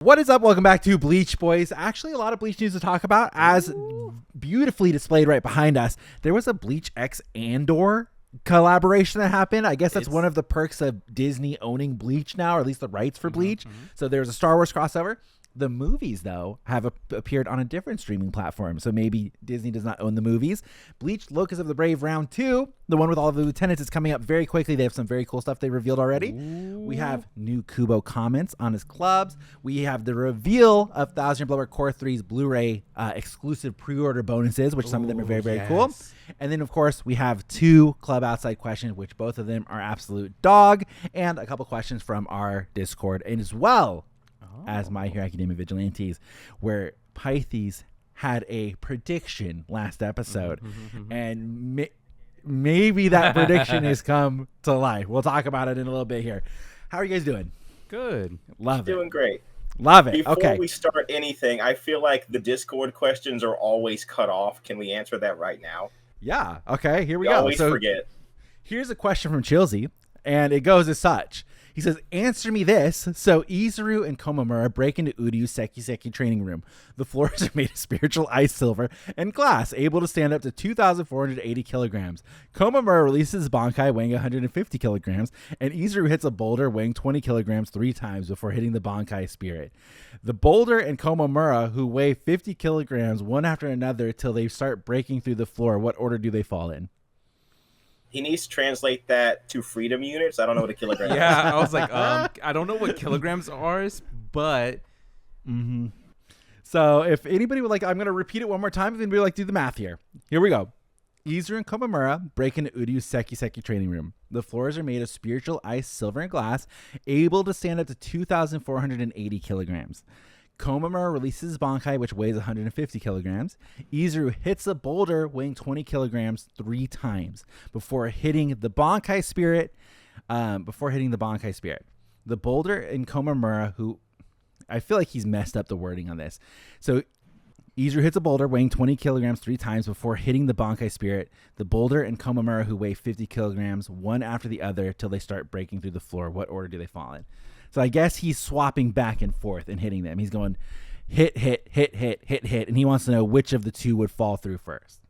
What is up? Welcome back to Bleach Boys. Actually, a lot of Bleach news to talk about, as beautifully displayed right behind us. There was a Bleach X Andor collaboration that happened. I guess that's one of the perks of Disney owning Bleach now, or at least the rights for Bleach. So there's a Star Wars crossover. The movies, though, have appeared on a different streaming platform, so maybe Disney does not own the movies. Bleach Locus of the Brave Round 2, the one with all of the lieutenants, is coming up very quickly. They have some very cool stuff they revealed already. Ooh. We have new Kubo comments on his clubs. We have the reveal of Thousand-Year Blood War Cour 3's Blu-ray exclusive pre-order bonuses, which some of them are very, very cool. And then, of course, we have 2 Klub Outside questions, which both of them are absolute dog, and a couple questions from our Discord, and as well as My Hero Academia Vigilantes, where PITHES had a prediction last episode, and maybe that prediction has come to life. We'll talk about it in a little bit here. How are you guys doing? Good. Love it. Doing great. Love it. Before we start anything, I feel like the Discord questions are always cut off. Can we answer that right now? Yeah. Okay, here we go. Always forget. Here's a question from Chilsey, and it goes as such. He says, answer me this. So Izuru and Komamura break into Uryu's Seki training room. The floors are made of spiritual ice, silver, and glass, able to stand up to 2,480 kilograms. Komamura releases Bankai weighing 150 kilograms, and Izuru hits a boulder weighing 20 kilograms 3 times before hitting the Bankai spirit. The boulder and Komamura, who weigh 50 kilograms one after another till they start breaking through the floor, what order do they fall in? He needs to translate that to freedom units. I don't know what a kilogram is. Yeah, I was like, I don't know what kilograms are, but... So if anybody would like, I'm going to repeat it one more time. If anybody would like to do the math here. Here we go. Izuru and Komamura break into Uryu's Seki training room. The floors are made of spiritual ice, silver, and glass, able to stand up to 2,480 kilograms. Komamura releases Bankai, which weighs 150 kilograms. Izuru hits a boulder weighing 20 kilograms 3 times before hitting the Bankai spirit. The boulder and Komamura, who I feel like he's messed up the wording on this. So Izuru hits a boulder weighing 20 kilograms 3 times before hitting the Bankai spirit. The boulder and Komamura, who weigh 50 kilograms, one after the other till they start breaking through the floor. What order do they fall in? So I guess he's swapping back and forth and hitting them. He's going hit, and he wants to know which of the 2 would fall through first.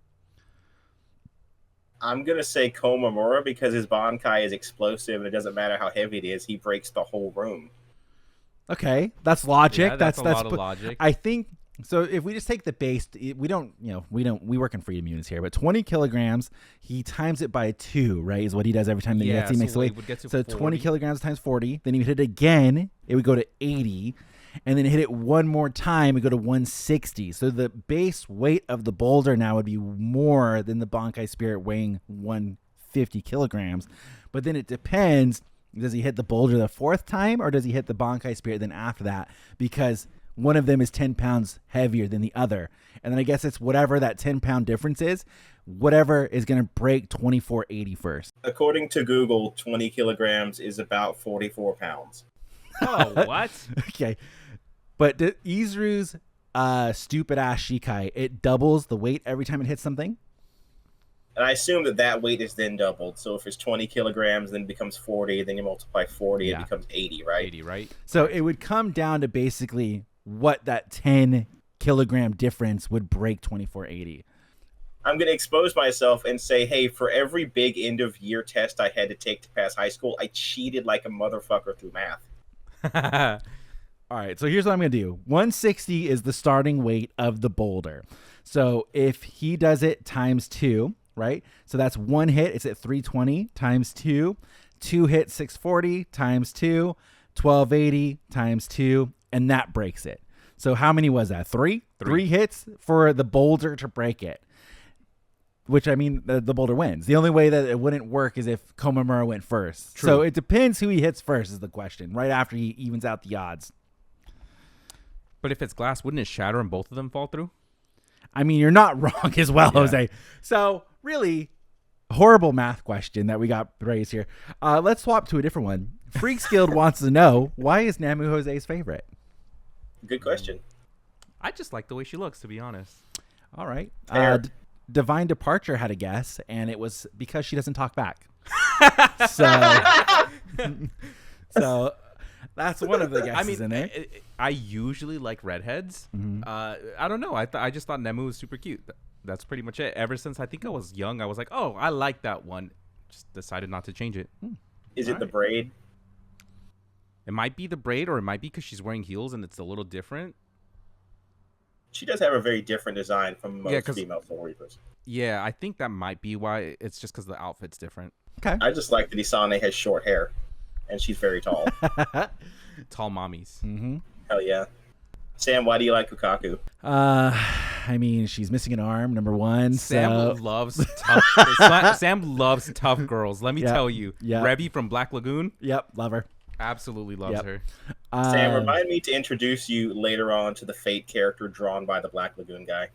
I'm going to say Komamura because his Bankai is explosive and it doesn't matter how heavy it is. He breaks the whole room. Okay, that's logic. Yeah, that's a lot of logic. I think so. If we just take the base, we work in freedom units here, but 20 kilograms, he times it by 2, right? Is what he does every time that he makes the weight. So 20 kilograms times 40. Then he would hit it again. It would go to 80, and then hit it one more time. It would go to 160. So the base weight of the boulder now would be more than the Bankai spirit weighing 150 kilograms. But then it depends. Does he hit the boulder the 4th time, or does he hit the Bankai spirit then after that? Because one of them is 10 pounds heavier than the other. And then I guess it's whatever that 10-pound difference is, whatever is going to break 2480 first. According to Google, 20 kilograms is about 44 pounds. Oh, what? Okay. But Izuru's stupid-ass Shikai, it doubles the weight every time it hits something? And I assume that weight is then doubled. So if it's 20 kilograms, then it becomes 40. Then you multiply 40, it becomes 80, right? 80, right? So it would come down to basically what that 10-kilogram difference would break 2480. I'm going to expose myself and say, hey, for every big end-of-year test I had to take to pass high school, I cheated like a motherfucker through math. All right, so here's what I'm going to do. 160 is the starting weight of the boulder. So if he does it times 2... right? So that's 1 hit. It's at 320 times 2. 2 hits, 640 times 2. 1280 times 2. And that breaks it. So how many was that? 3? 3 hits for the boulder to break it. Which, I mean, the boulder wins. The only way that it wouldn't work is if Komamura went first. True. So it depends who he hits first is the question. Right after he evens out the odds. But if it's glass, wouldn't it shatter and both of them fall through? I mean, you're not wrong as well, Jose. So, really, horrible math question that we got raised here. Let's swap to a different one. Freaks Guild wants to know, why is Nemu Jose's favorite? Good question. I just like the way she looks, to be honest. All right. Divine Departure had a guess, and it was because she doesn't talk back. So That's one of the guesses in there. I usually like redheads. I don't know. I just thought Nemu was super cute. That's pretty much it. Ever since I think I was young, I was like, oh, I like that one. Just decided not to change it. Is it the braid? It might be the braid, or it might be because she's wearing heels and it's a little different. She does have a very different design from most female Soul Reapers. Yeah, I think that might be why. It's just because the outfit's different. Okay. I just like that Isane has short hair, and she's very tall. Tall mommies. Hell yeah. Sam, why do you like Lukaku? I mean, she's missing an arm, number one. Sam loves tough. Sam loves tough girls. Let me tell you. Yeah. Revy from Black Lagoon. Yep, love her. Absolutely loves her. Sam, remind me to introduce you later on to the Fate character drawn by the Black Lagoon guy.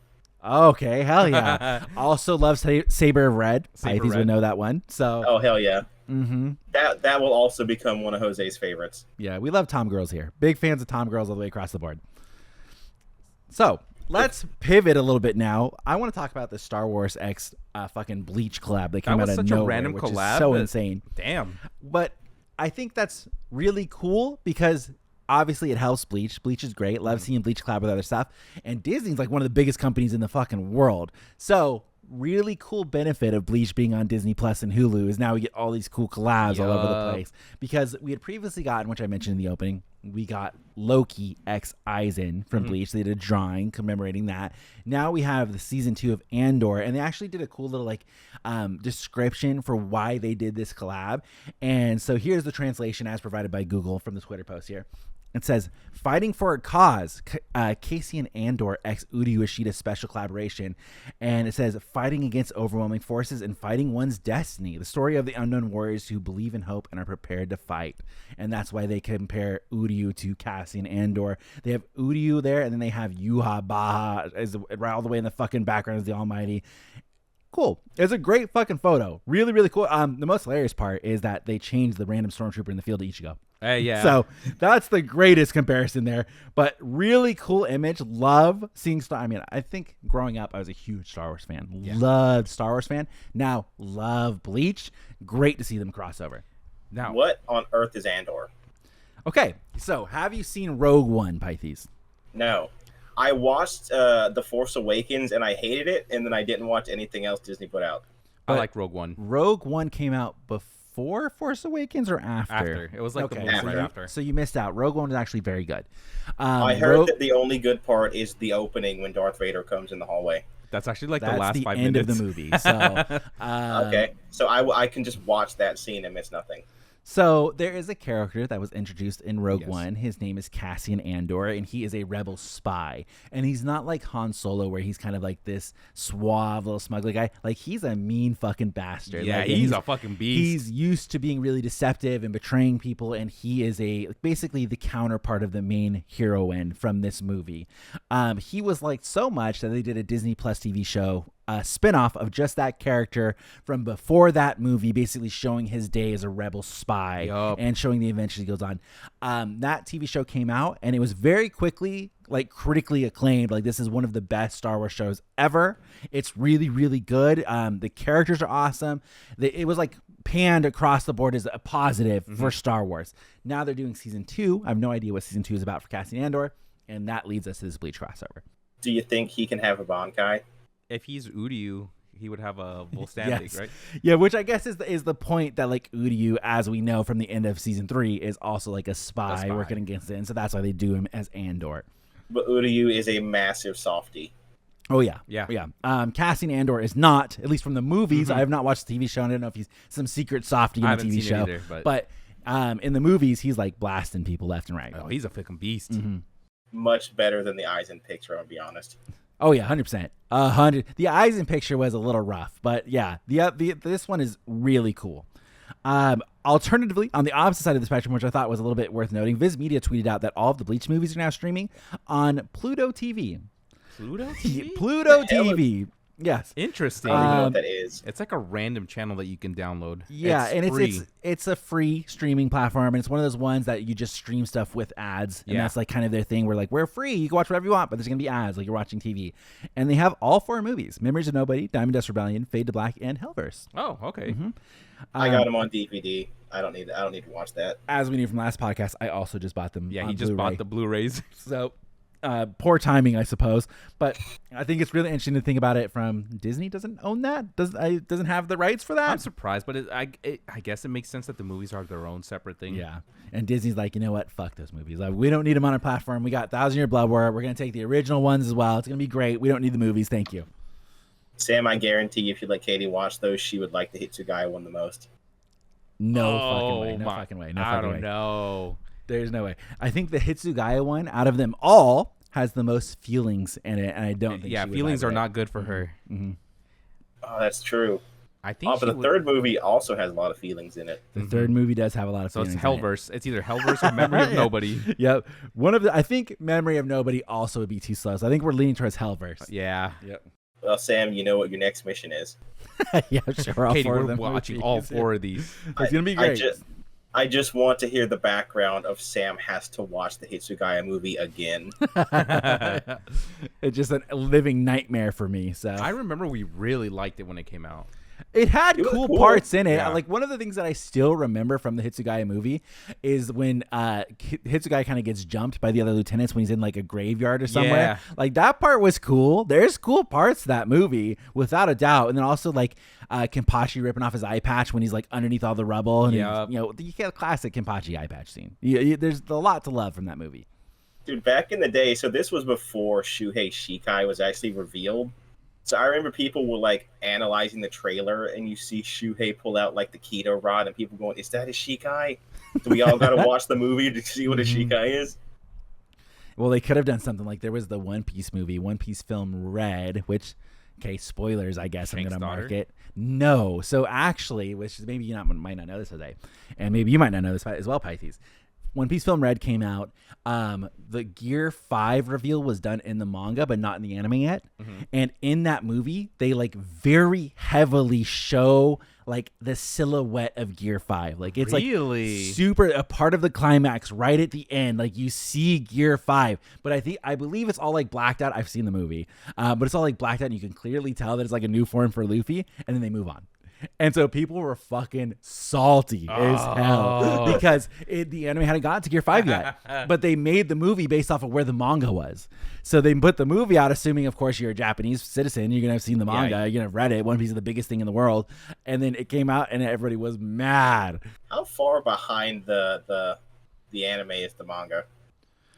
Okay, hell yeah. Also loves Saber of Red. Pythes would know that one. So. Oh hell yeah. That will also become one of Jose's favorites. Yeah, we love Tom girls here. Big fans of Tom girls all the way across the board. So let's pivot a little bit now. I want to talk about the Star Wars X fucking Bleach collab that came out of nowhere, a random which collab. Is so insane. Damn. But I think that's really cool because obviously it helps Bleach. Bleach is great. Love seeing Bleach collab with other stuff. And Disney's like one of the biggest companies in the fucking world. So really cool benefit of Bleach being on Disney Plus and Hulu is now we get all these cool collabs all over the place. Because we had previously gotten, which I mentioned in the opening, we got Loki x Aizen from Bleach. They did a drawing commemorating that. Now we have the season 2 of Andor, and they actually did a cool little description for why they did this collab. And so here's the translation as provided by Google from the Twitter post here. It says, fighting for a cause, Casey and Andor x Uryu Ishida special collaboration. And it says, fighting against overwhelming forces and fighting one's destiny. The story of the unknown warriors who believe in hope and are prepared to fight. And that's why they compare Uryu to Cassie and Andor. They have Uryu there, and then they have Yuha Baha right all the way in the fucking background as the Almighty. Cool. It's a great fucking photo. Really, really cool. The most hilarious part is that they changed the random stormtrooper in the field to Ichigo. Yeah. So that's the greatest comparison there. But really cool image. Love seeing Star. I mean, I think growing up, I was a huge Star Wars fan. Yeah. Loved Star Wars fan. Now love Bleach. Great to see them crossover. Now, what on earth is Andor? Okay, so have you seen Rogue One, Pythes? No. I watched The Force Awakens and I hated it, and then I didn't watch anything else Disney put out. I like Rogue One. Rogue One came out before Force Awakens or after? After. It was like the movie right after. So you missed out. Rogue One was actually very good. I heard that the only good part is the opening when Darth Vader comes in the hallway. That's actually like the last 5 end minutes of the movie. So okay, so I can just watch that scene and miss nothing. So there is a character that was introduced in Rogue One. His name is Cassian Andor, and he is a rebel spy. And he's not like Han Solo, where he's kind of like this suave little smuggler guy. Like, he's a mean fucking bastard. Yeah, like, he's a fucking beast. He's used to being really deceptive and betraying people, and he is basically the counterpart of the main heroine from this movie. He was liked so much that they did a Disney Plus TV show, a spinoff of just that character from before that movie, basically showing his day as a rebel spy and showing the adventures he goes on. That TV show came out, and it was very quickly critically acclaimed. Like, this is one of the best Star Wars shows ever. It's really, really good. The characters are awesome. It was like panned across the board as a positive for Star Wars. Now they're doing season 2. I have no idea what season 2 is about for Cassian Andor, and that leads us to this Bleach crossover. Do you think he can have a Bankai? If he's Uryu, he would have a Volstandic, right? Yeah, which I guess is the point that like Uryu, as we know from the end of season 3, is also like a spy working against it, and so that's why they do him as Andor. But Uryu is a massive softie. Oh yeah. Cassian Andor is not, at least from the movies. I have not watched the TV show. I don't know if he's some secret softie in the TV show. Either, but in the movies, he's like blasting people left and right. Oh, he's a fucking beast. Much better than the Aizen picture, I'm gonna be honest. Oh yeah, 100%. 100. The Aizen picture was a little rough, but yeah, this one is really cool. Alternatively, on the opposite side of the spectrum, which I thought was a little bit worth noting, Viz Media tweeted out that all of the Bleach movies are now streaming on Pluto TV. Pluto TV? Pluto TV. Yes. Interesting. I don't even know what that is. It's like a random channel that you can download. Yeah, it's free. It's a free streaming platform, and it's one of those ones that you just stream stuff with ads, and that's like kind of their thing. Where like, we're free, you can watch whatever you want, but there's gonna be ads, like you're watching TV. And they have all 4 movies: Memories of Nobody, Diamond Dust Rebellion, Fade to Black, and Hellverse. Oh, okay. I got them on DVD. I don't need to watch that. As we knew from last podcast, I also just bought them. Yeah, on he just Blu-ray. bought the Blu-rays. So poor timing, I suppose. But I think it's really interesting to think about it from Disney doesn't own that. Doesn't have the rights for that. I'm surprised, but I guess it makes sense that the movies are their own separate thing. Yeah. And Disney's like, you know what? Fuck those movies. Like, we don't need them on our platform. We got Thousand-Year Blood War. We're going to take the original ones as well. It's going to be great. We don't need the movies. Thank you. Sam, I guarantee if you let Katie watch those, she would like the Hitsugai one the most. No fucking way. No fucking way. No I fucking don't way. know. There's no way. I think the Hitsugaya one, out of them all, has the most feelings in it, and I don't think. Yeah, she would feelings vibe are with not good for her. Mm-hmm. Oh, that's true. I think. But the third movie also has a lot of feelings in it. The third movie does have a lot of So feelings. it's Hellverse. It's either Hellverse or Memory of Nobody. Yep. I think Memory of Nobody also would be too slow. So I think we're leaning towards Hellverse. Yeah. Yep. Well, Sam, you know what your next mission is. Yeah, sure. All Katie, four of we're them watching movies. all four of these. It's gonna be great. I just want to hear the background of Sam has to watch the Hitsugaya movie again. It's just a living nightmare for me. So I remember we really liked it when it came out. it had It was cool cool. parts in it. Yeah. Like one of the things that I still remember from the Hitsugaya movie is when Hitsugaya kind of gets jumped by the other lieutenants when he's in like a graveyard or somewhere. Yeah. Like that part was cool. There's cool parts to that movie without a doubt. And then also like Kenpachi ripping off his eye patch when he's like underneath all the rubble. And Yep. you get a classic Kenpachi eye patch scene. There's a lot to love from that movie. Dude, back in the day, so this was before Shuhei Shikai was actually revealed. So I remember people were like analyzing the trailer, and you see Shuhei pull out like the Keto rod, and people going, "Is that a Shikai? Do we all got to watch the movie to see what a Shikai is?" Well, they could have done something like there was the One Piece movie, One Piece film Red, which, okay, spoilers, I guess Shank's I'm going to mark daughter? it. No. So actually, which is maybe you might not know this today, and maybe you might not know this as well, Pythes. One Piece film Red came out. The Gear 5 reveal was done in the manga, but not in the anime yet. Mm-hmm. And in that movie, they like very heavily show like the silhouette of Gear 5. Like it's Really? like super a part of the climax right at the end. Like you see Gear 5, but I believe it's all like blacked out. I've seen the movie, but it's all like blacked out, and you can clearly tell that it's like a new form for Luffy, and then they move on. And so people were fucking salty as hell because the anime hadn't gotten to Gear 5 yet. But they made the movie based off of where the manga was. So they put the movie out, assuming, of course, you're a Japanese citizen. You're going to have seen the manga. Yeah. You're going to have read it. One Piece is the biggest thing in the world. And then it came out and everybody was mad. How far behind the anime is the manga,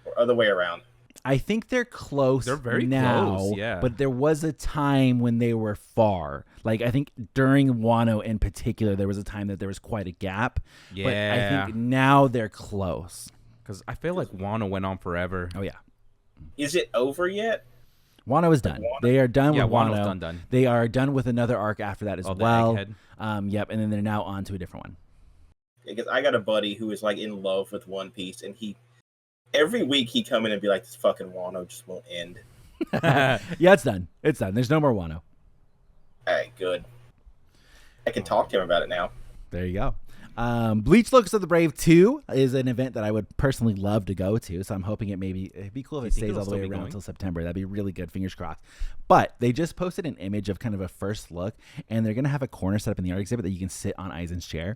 or other way around? I think they're close. They're very now, close, yeah. But there was a time when they were far. Like I think during Wano in particular, there was a time that there was quite a gap. But I Yeah. think now they're close. Because I feel like Wano went on forever. Oh yeah, Is it over yet? Wano is done. Wano? They are done Yeah, with Wano's Wano. done. They are done with another arc after that as Oh, the well. Egghead? Yep, and then they're now on to a different Because I got a buddy who is like in love with One Piece, and every week he come in and be like, "This fucking Wano just won't end." one. Yeah, it's done. It's done. There's no more Wano. All right, good. I can talk to him about it now. There you go. Bleach Locus of the Brave 2 is an event that I would personally love to go to, so I'm hoping it'd be cool if it think stays it'll all the way still be around going? until September. That'd be really good, fingers crossed. But they just posted an image of kind of a first look, and they're going to have a corner set up in the art exhibit that you can sit on Aizen's chair,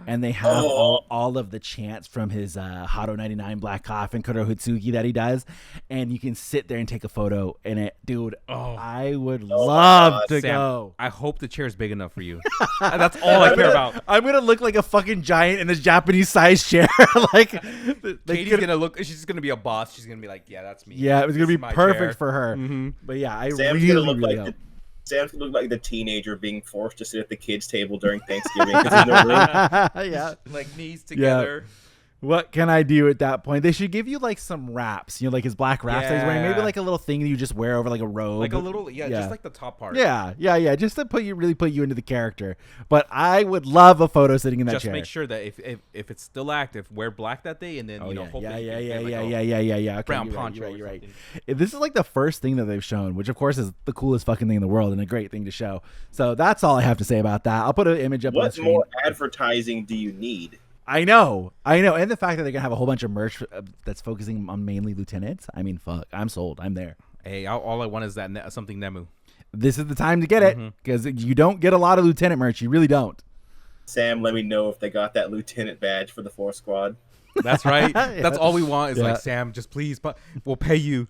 and they have all of the chants from his Hado 99 Black Coffin, Kurohitsuki that he does, and you can sit there and take a photo in it. Dude, I would love to Sam, go. I hope the chair is big enough for you. That's all I care about. I'm gonna look like a fucking giant in this Japanese sized chair. Like, Katie's gonna look. She's gonna be a boss. She's gonna be like, "Yeah, that's me." yeah, it was gonna This be is my perfect chair. for her. Mhm. But yeah, I Sam's really, gonna look really like hope. Sam's gonna look like the teenager being forced to sit at the kids' table during Thanksgiving because there's no room. Yeah. Like knees together. What can I do at that point? They should give you like some wraps, like his black wraps that he's wearing. Maybe Yeah. like a little thing that you just wear over like a robe. Like a little, just like the top part. Yeah, just to really put you into the character. But I would love a photo sitting in that Just chair. make sure that if it's still active, wear black that day, and then hopefully you can get, like, Yeah. Okay, brown you're right, poncho you're or right. something. This is like the first thing that they've shown, which of course is the coolest fucking thing in the world and a great thing to show. So that's all I have to say about that. I'll put an image up on the What screen. more advertising do you need? I know, and the fact that they're gonna have a whole bunch of merch that's focusing on mainly lieutenants. I mean, fuck, I'm sold. I'm there. Hey, all I want is that something Nemu. This is the time to get it because you don't get a lot of lieutenant merch. You really don't. Sam, let me know if they got that lieutenant badge for the 4th squad. That's right. Yeah. That's all we want is Yeah. like, Sam, just please, but we'll pay you.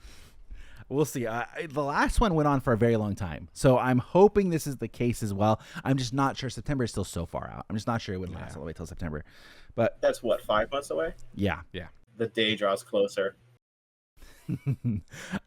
We'll see. The last one went on for a very long time, so I'm hoping this is the case as well. I'm just not sure. September is still so far out. I'm just not sure it would last all the way till September. But That's what, 5 months away? yeah. The day draws closer.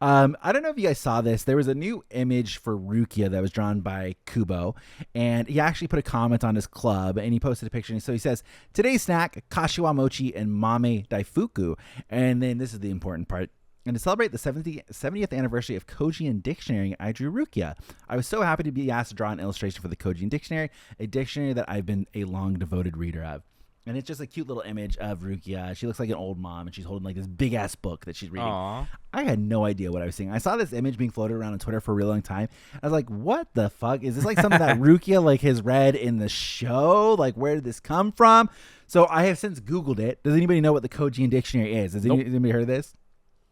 I don't know if you guys saw this. There was a new image for Rukia that was drawn by Kubo, and he actually put a comment on his club, and he posted a picture. And so he says, "Today's snack: kashiwa mochi and mame daifuku." And then this is the important part. And to celebrate the 70th anniversary of Kojien Dictionary, I drew Rukia. I was so happy to be asked to draw an illustration for the Kojien Dictionary, a dictionary that I've been a long devoted reader of. And it's just a cute little image of Rukia. She looks like an old mom, and she's holding like this big ass book that she's reading. Aww. I had no idea what I was seeing. I saw this image being floated around on Twitter for a really long time. I was like, what the fuck? Is this like something that Rukia like has read in the show? Like, where did this come from? So I have since Googled it. Does anybody know what the Kojien Dictionary is? Has anybody heard of this?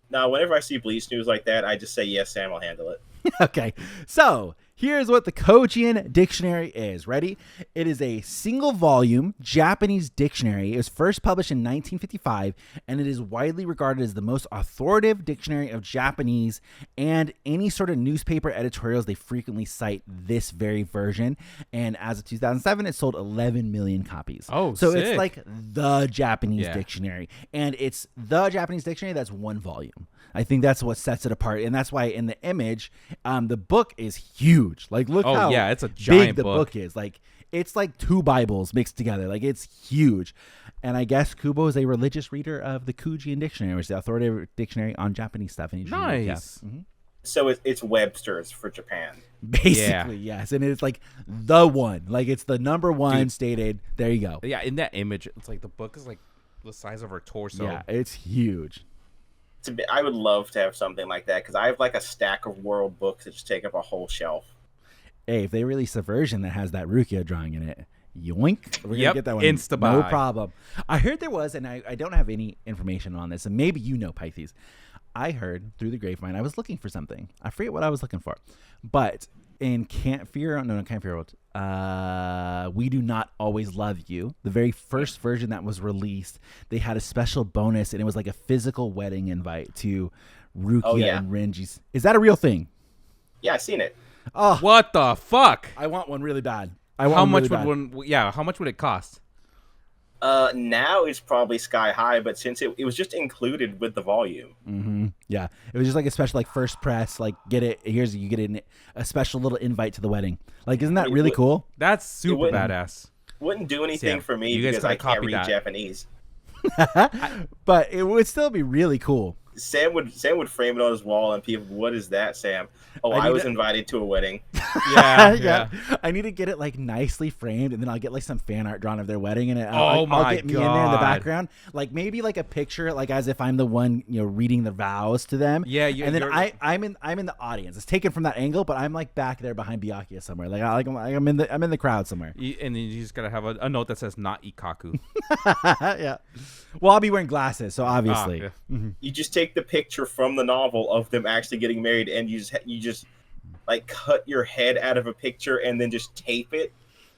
Now, whenever I see Bleach news like that, I just say, yes, Sam will handle it. Okay, so here's what the Kojien Dictionary is. Ready? It is a single volume Japanese dictionary. It was first published in 1955, and it is widely regarded as the most authoritative dictionary of Japanese, and any sort of newspaper editorials, they frequently cite this very version. And as of 2007, it sold 11 million copies. Oh, so sick. it's like the Japanese Yeah. dictionary, and it's the Japanese dictionary that's one volume. I think that's what sets it apart, and that's why in the image, the book is huge. Like, look how it's a big giant the book is. Like, it's like 2 Bibles mixed together. Like, it's huge. And I guess Kubo is a religious reader of the Kujien Dictionary, which is the authoritative dictionary on Japanese stuff. And Nice. So it's Webster's for Japan. Basically, yes. And it's like the one. Like, it's the number one. Dude. Stated. There you go. Yeah, in that image, it's like the book is like the size of her torso. Yeah, it's huge. I would love to have something like that because I have like a stack of world books that just take up a whole shelf. Hey, if they release a version that has that Rukia drawing in it, yoink, we're Yep, gonna get that one. insta-buy. No problem. I heard there was, and I don't have any information on this, and maybe you know, Pythes. I heard through the grapevine, I was looking for something. I forget what I was looking for, but in Can't Fear World, We Do Not Always Love You, the very first version that was released, they had a special bonus, and it was like a physical wedding invite to Rukia and Renji's. Is that a real thing? Yeah, I've seen it. Oh, What the fuck? I want one really bad. How much would one? Yeah, how much would it cost? Now it's probably sky high, but since it was just included with the volume. Mm-hmm. Yeah, it was just like a special, like first press, like get it. Here's you get a special little invite to the wedding. Like, isn't that really cool? That's super badass. Wouldn't do anything Sam, for me you guys because I gotta can't copy read that. Japanese. But it would still be really cool. Sam would frame it on his wall, and people, what is that, Sam? Oh, I I need was to- invited to a wedding. Yeah. I need to get it like nicely framed, and then I'll get like some fan art drawn of their wedding, and Oh I'll my get me in there in the God. background, like maybe like a picture, like as if I'm the one reading the vows to them. Yeah, and then I'm in the audience. It's taken from that angle, but I'm like back there behind Byakuya somewhere. Like I'm in the crowd somewhere. And then you just gotta have a note that says "not Ikaku." Yeah. Well, I'll be wearing glasses, so obviously. Yeah. You just take the picture from the novel of them actually getting married, and you just like cut your head out of a picture and then just tape it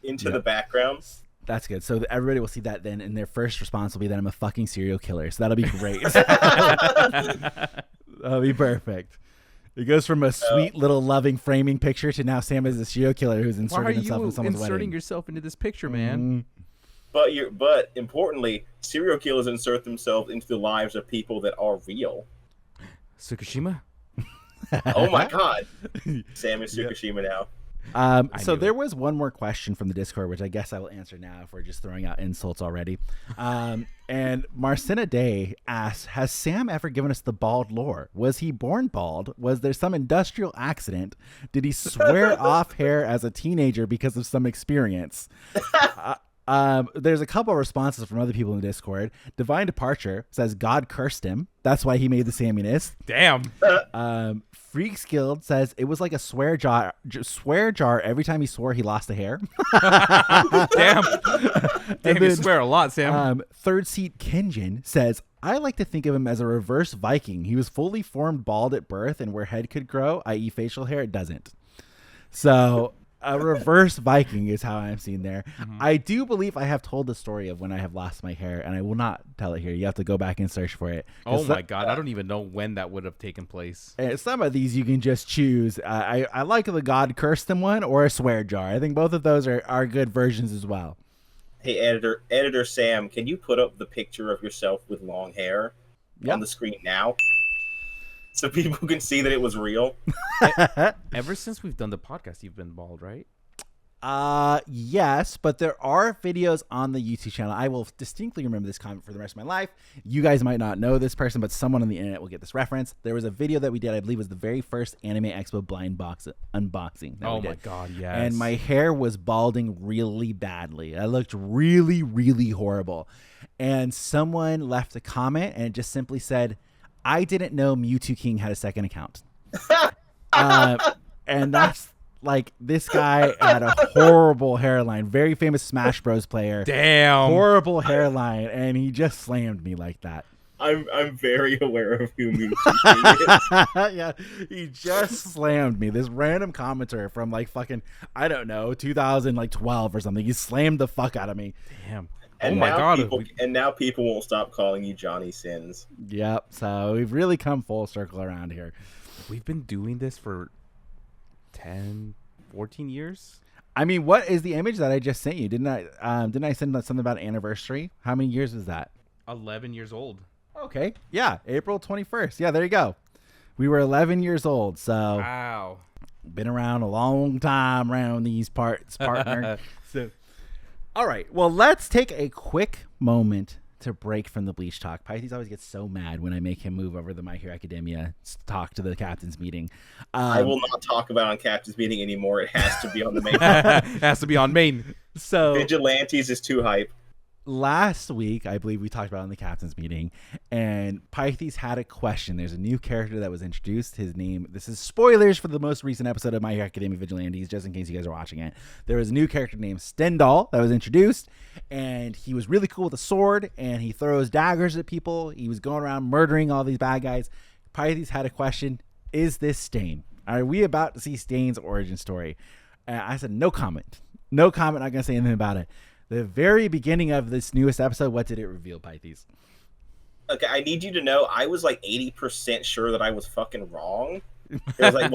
into the background. That's good. So everybody will see that then, and their first response will be that I'm a fucking serial killer. So that'll be great. That'll be perfect. It goes from a sweet little loving framing picture to now Sam is a serial killer who's Why are inserting himself you in someone's inserting wedding. yourself into this picture, man? But importantly, serial killers insert themselves into the lives of people that are real. Tsukushima. Oh my God, Sam is Tsukushima now. So knew there was one more question from the Discord, which I guess I will answer now if we're just throwing out insults already. And Marcina Day asks, has Sam ever given us the bald lore? Was he born bald? Was there some industrial accident? Did he swear off hair as a teenager because of some experience? There's a couple of responses from other people in the Discord. Divine Departure says God cursed him. That's why he made the Samunist. Damn. Freaks Guild says it was like a swear jar every time he swore he lost a hair. Damn. Damn, you then, swear a lot, Sam. Third Seat Kenjin says, I like to think of him as a reverse Viking. He was fully formed bald at birth, and where head could grow, i.e. facial hair, it doesn't. So A reverse Viking is how I'm seen there. Mhm. I do believe I have told the story of when I have lost my hair, and I will not tell it here. You have to go back and search for it. Oh my god, I don't even know when that would have taken place. Some of these you can just choose. I like the God cursed them one or a swear jar. I think both of those are good versions as well. Hey, editor Sam, can you put up the picture of yourself with long hair on the screen now? So people can see that it was real. Ever since we've done the podcast, you've been bald, right? Yes, but there are videos on the YouTube channel. I will distinctly remember this comment for the rest of my life. You guys might not know this person, but someone on the internet will get this reference. There was a video that we did, I believe was the very first Anime Expo blind unboxing. Oh my god, yes. And my hair was balding really badly. I looked really, really horrible. And someone left a comment and it just simply said, I didn't know Mewtwo King had a second account. And that's like, this guy had a horrible hairline. Very famous Smash Bros player. Damn. Horrible hairline. And he just slammed me like that. I'm very aware of who Mewtwo King is. Yeah, he just slammed me. This random commenter from like fucking, I don't know, 2012 or something. He slammed the fuck out of me. Damn. And oh my god. Now people won't stop calling you Johnny Sins. Yep. So we've really come full circle around here. We've been doing this for 10, 14 years. I mean, what is the image that I just sent you? Didn't I send something about anniversary? How many years was that? 11 years old. Okay. Yeah. April 21st. Yeah, there you go. We were 11 years old. So Wow. been around a long time around these parts, partner. So, all right. Well, let's take a quick moment to break from the Bleach talk. Pythes always gets so mad when I make him move over the My Hero Academia talk to the captain's meeting. I will not talk about on captain's meeting anymore. It has to be on the main. It has to be on main. So Vigilantes is too hype. last week, I believe we talked about it in the captain's meeting, and Pythes had a question. There's a new character that was introduced. His name, this is spoilers for the most recent episode of My Hero Academia Vigilantes, just in case you guys are watching it. There was a new character named Stendhal that was introduced, and he was really cool with a sword, and he throws daggers at people. He was going around murdering all these bad guys. Pythes had a question. Is this Stain? Are we about to see Stain's origin story? And I said, no comment. No comment. Not going to say anything about it. The very beginning of this newest episode, what did it reveal, Pythes? Okay, I need you to know I was like 80% sure that I was fucking wrong. It was like,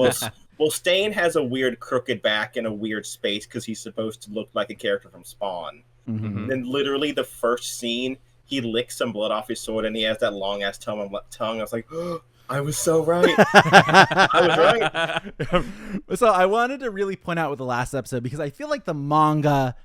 well, Stain has a weird crooked back and a weird space because he's supposed to look like a character from Spawn. Mm-hmm. Then literally the first scene, he licks some blood off his sword and he has that long ass tongue. I was like, oh, I was so right. I was right. So I wanted to really point out with the last episode, because I feel like the manga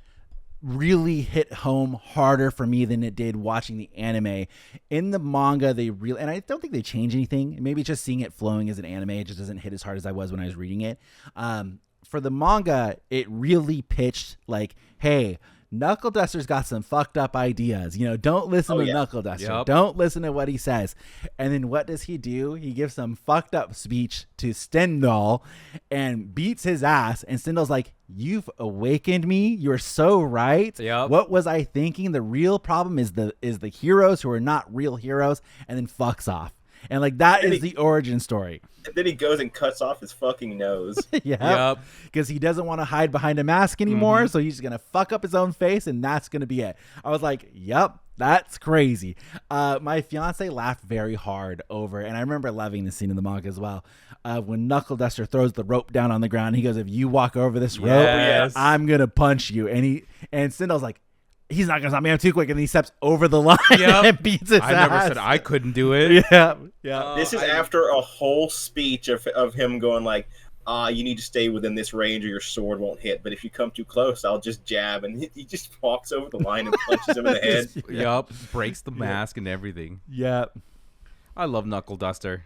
really hit home harder for me than it did watching the anime. In the manga, they really, and I don't think they changed anything. Maybe just seeing it flowing as an anime, it just doesn't hit as hard as I was when I was reading it. For the manga, it really pitched like, hey, Knuckle Duster's got some fucked up ideas. You know, don't listen to Knuckle Duster. Yep. Don't listen to what he says. And then what does he do? He gives some fucked up speech to Stendhal and beats his ass. And Stendhal's like, you've awakened me. You're so right. Yep. What was I thinking? The real problem is the heroes who are not real heroes, and then fucks off. And like that is the origin story. And then he goes and cuts off his fucking nose. Yep. Because he doesn't want to hide behind a mask anymore. So he's going to fuck up his own face, and that's going to be it. I was like, yep, that's crazy. My fiance laughed very hard over, and I remember loving the scene in the manga as well. When Knuckle Duster throws the rope down on the ground, he goes, if you walk over this rope, I'm going to punch you. And Stendhal's like, he's not gonna stop me. I'm too quick, and he steps over the line and beats his ass. I never said I couldn't do it. Yeah. This is after a whole speech of him going like, you need to stay within this range or your sword won't hit. But if you come too close, I'll just jab. And he just walks over the line and punches him in the head. Yup. Breaks the mask and everything. Yep. I love Knuckle Duster.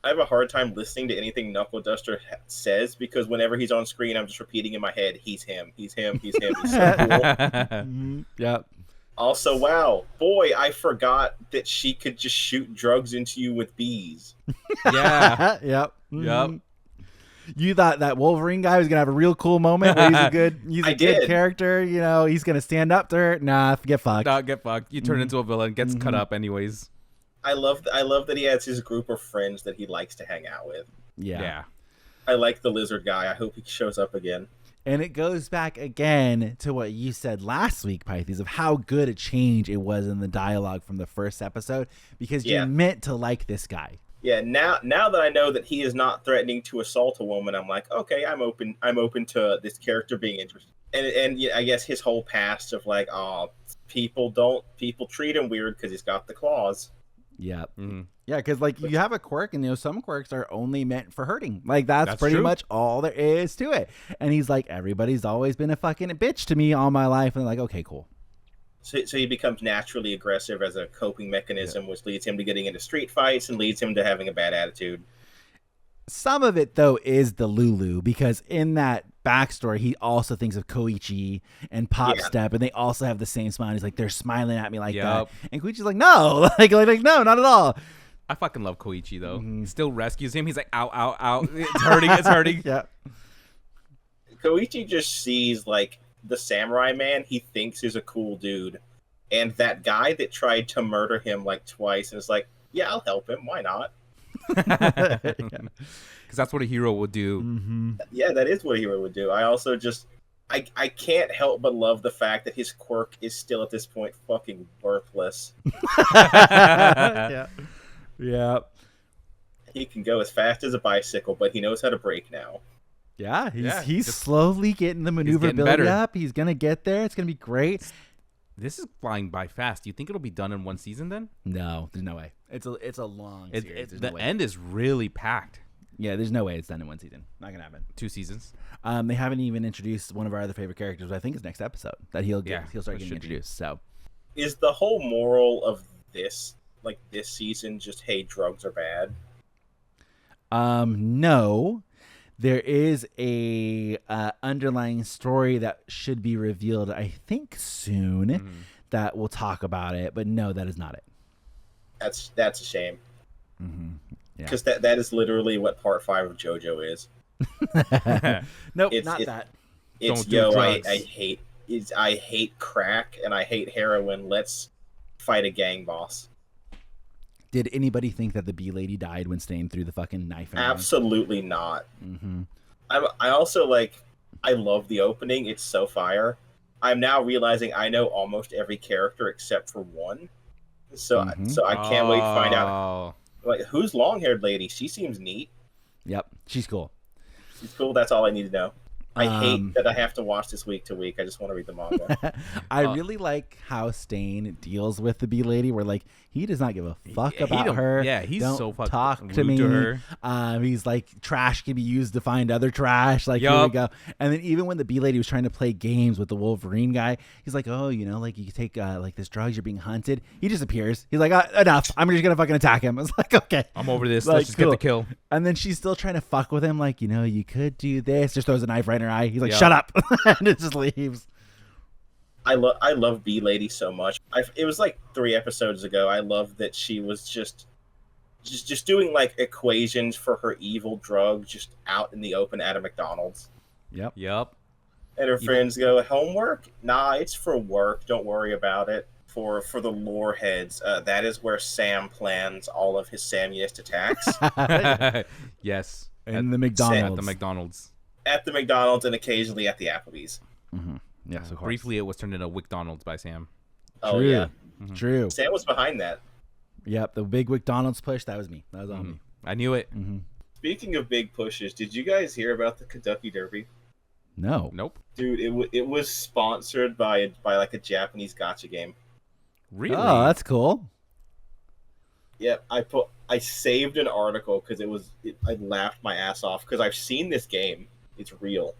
I have a hard time listening to anything Knuckle Duster says because whenever he's on screen, I'm just repeating in my head, he's him, he's him, he's him. He's so cool. Yep. Also, wow, boy, I forgot that she could just shoot drugs into you with bees. Yeah. Yep. Yep. You thought that Wolverine guy was gonna have a real cool moment where he's a good character, you know, he's gonna stand up to her. Nah, get fucked. Nah, get fucked. You turn into a villain, gets cut up anyways. I love that he has his group of friends that he likes to hang out with. Yeah. I like the lizard guy. I hope he shows up again. And it goes back again to what you said last week, Pythes, of how good a change it was in the dialogue from the first episode, because you're meant to like this guy. Yeah, now that I know that he is not threatening to assault a woman, I'm like, okay, I'm open to this character being interesting. And yeah, I guess his whole past of like, oh, people treat him weird because he's got the claws. Yeah. Mm-hmm. Yeah, because like you have a quirk, and some quirks are only meant for hurting. Like that's pretty much all there is to it. And he's like, everybody's always been a fucking bitch to me all my life, and they're like, okay, cool. So he becomes naturally aggressive as a coping mechanism, which leads him to getting into street fights and leads him to having a bad attitude. Some of it, though, is the Lulu, because in that backstory, he also thinks of Koichi and Pop Step, and they also have the same smile. He's like, they're smiling at me like that. And Koichi's like, no, like no, not at all. I fucking love Koichi, though. He still rescues him. He's like, ow, ow, ow. It's hurting, it's hurting. Yeah. Koichi just sees, like, the samurai man he thinks is a cool dude, and that guy that tried to murder him like twice, and is like, yeah, I'll help him, why not? Because that's what a hero would do. Yeah, that is what a hero would do. I also just I can't help but love the fact that his quirk is still at this point fucking worthless. Yeah He can go as fast as a bicycle, but he knows how to brake now. Yeah, he's slowly getting the maneuverability up. He's gonna get there. It's gonna be great. This is flying by fast. Do you think it'll be done in one season then? No, there's no way. It's a long series. The end is really packed. Yeah, there's no way it's done in one season. Not gonna happen. 2 seasons. They haven't even introduced one of our other favorite characters. I think is next episode that he'll start getting introduced. So, is the whole moral of this season just, hey, drugs are bad? No. There is a underlying story that should be revealed, I think, soon. That we'll talk about it. But no, that is not it. That's a shame. Because that is literally what part 5 of JoJo is. Nope, not that. It's I hate crack and I hate heroin. Let's fight a gang boss. Did anybody think that the bee lady died when staying through the fucking knife? Absolutely not. I also I love the opening. It's so fire. I'm now realizing I know almost every character except for one. So I can't wait to find out. Like, who's long-haired lady? She seems neat. Yep, she's cool. She's cool. That's all I need to know. I hate that I have to watch this week to week. I just want to read the manga. I really like how Stain deals with the bee lady, where he does not give a fuck about her. Yeah, he's so fucking talk to me. To her. He's like, trash can be used to find other trash. Like, here we go. And then even when the bee lady was trying to play games with the Wolverine guy, he's like, oh, you can take this drugs, you're being hunted. He disappears. He's like, enough. I'm just gonna fucking attack him. I was like, okay, I'm over this. Let's just get the kill. And then she's still trying to fuck with him, like, you could do this. Just throws a knife right in her eye. He's like, shut up. And it just leaves. I love Bee Lady so much. It was like 3 episodes ago. I love that she was just doing equations for her evil drug just out in the open at a McDonald's. Yep. And her friends go, homework? Nah, it's for work. Don't worry about it. For the lore heads, that is where Sam plans all of his Sammiest attacks. Yes. In the McDonald's. At the McDonald's. At the McDonald's and occasionally at the Applebee's. Yes, of course. Briefly, it was turned into McDonald's by Sam. Oh, yeah. True. Sam was behind that. Yep, the big McDonald's push, that was me. That was on me. I knew it. Speaking of big pushes, did you guys hear about the Kentucky Derby? No. Nope. Dude, it was sponsored by a Japanese gacha game. Really? Oh, that's cool. Yep, I saved an article because I laughed my ass off because I've seen this game. It's real.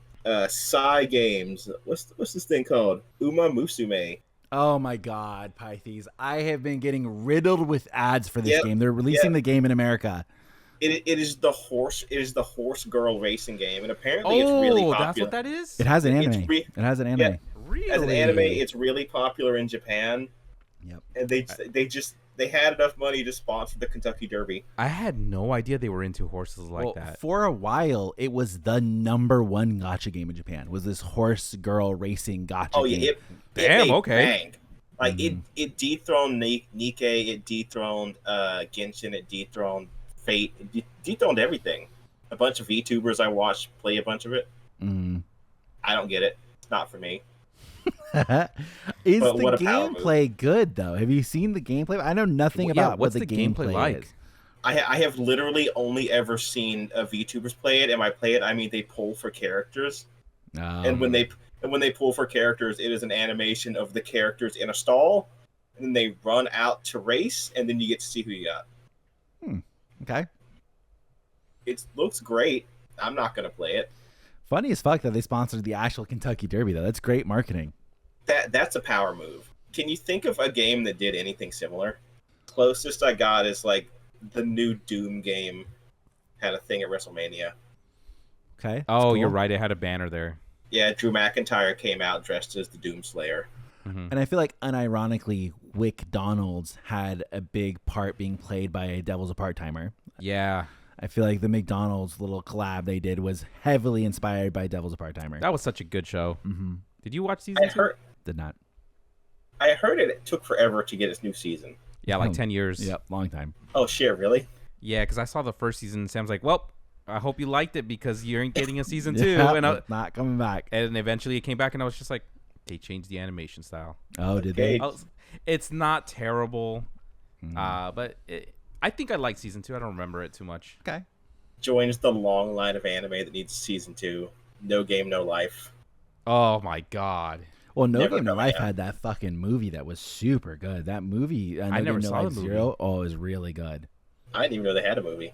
Sai Games. What's this thing called? Uma Musume. Oh my God, Pythes! I have been getting riddled with ads for this game. They're releasing the game in America. It is the horse girl racing game, and apparently it's really popular. That's what that is. It has an anime. It has an anime. Yeah, really? As an anime, it's really popular in Japan. Yep. And they had enough money to sponsor the Kentucky Derby. I had no idea they were into horses like that. For a while, it was the #1 gacha game in Japan. Was this horse girl racing gacha game? Damn, okay. Bang. It dethroned Nikkei, it dethroned Genshin, it dethroned Fate, it dethroned everything. A bunch of VTubers I watched play a bunch of it. I don't get it. It's not for me. Is But the what a power gameplay good though? Have you seen the gameplay? I know nothing about what what's the gameplay like? is. I have literally only ever seen VTubers play it, and by play it I mean they pull for characters. And when they pull for characters, it is an animation of the characters in a stall, and then they run out to race, and then you get to see who you got. Okay. It looks great. I'm not gonna play it. Funny as fuck that they sponsored the actual Kentucky Derby though. That's great marketing. That's a power move. Can you think of a game that did anything similar? Closest I got is like the new Doom game had a thing at WrestleMania. Okay. Oh, cool. you're right. It had a banner there. Yeah, Drew McIntyre came out dressed as the Doom Slayer. And I feel like unironically, Wick Donalds had a big part being played by a Devil's a Part-Timer. Yeah. I feel like the McDonald's little collab they did was heavily inspired by Devil's a Part-Timer. That was such a good show. Mm-hmm. Did you watch season 2? Did not. I heard it took forever to get its new season. Yeah, like 10 years. Yep, long time. Oh shit, really? Yeah, because I saw the first season and Sam's like, well, I hope you liked it because you ain't getting a season 2. Yeah, And, not coming back. and eventually it came back and I was just like, they changed the animation style. Oh, did Okay. they? It's not terrible, but I think I like season 2. I don't remember it too much. Okay. Joins the long line of anime that needs season 2. No Game, No Life. Oh my god. Well, No Never Game No coming Life out. had that fucking movie that was super good. That movie, No I never Game No saw the Life movie. Zero, oh, it was really good. I didn't even know they had a movie.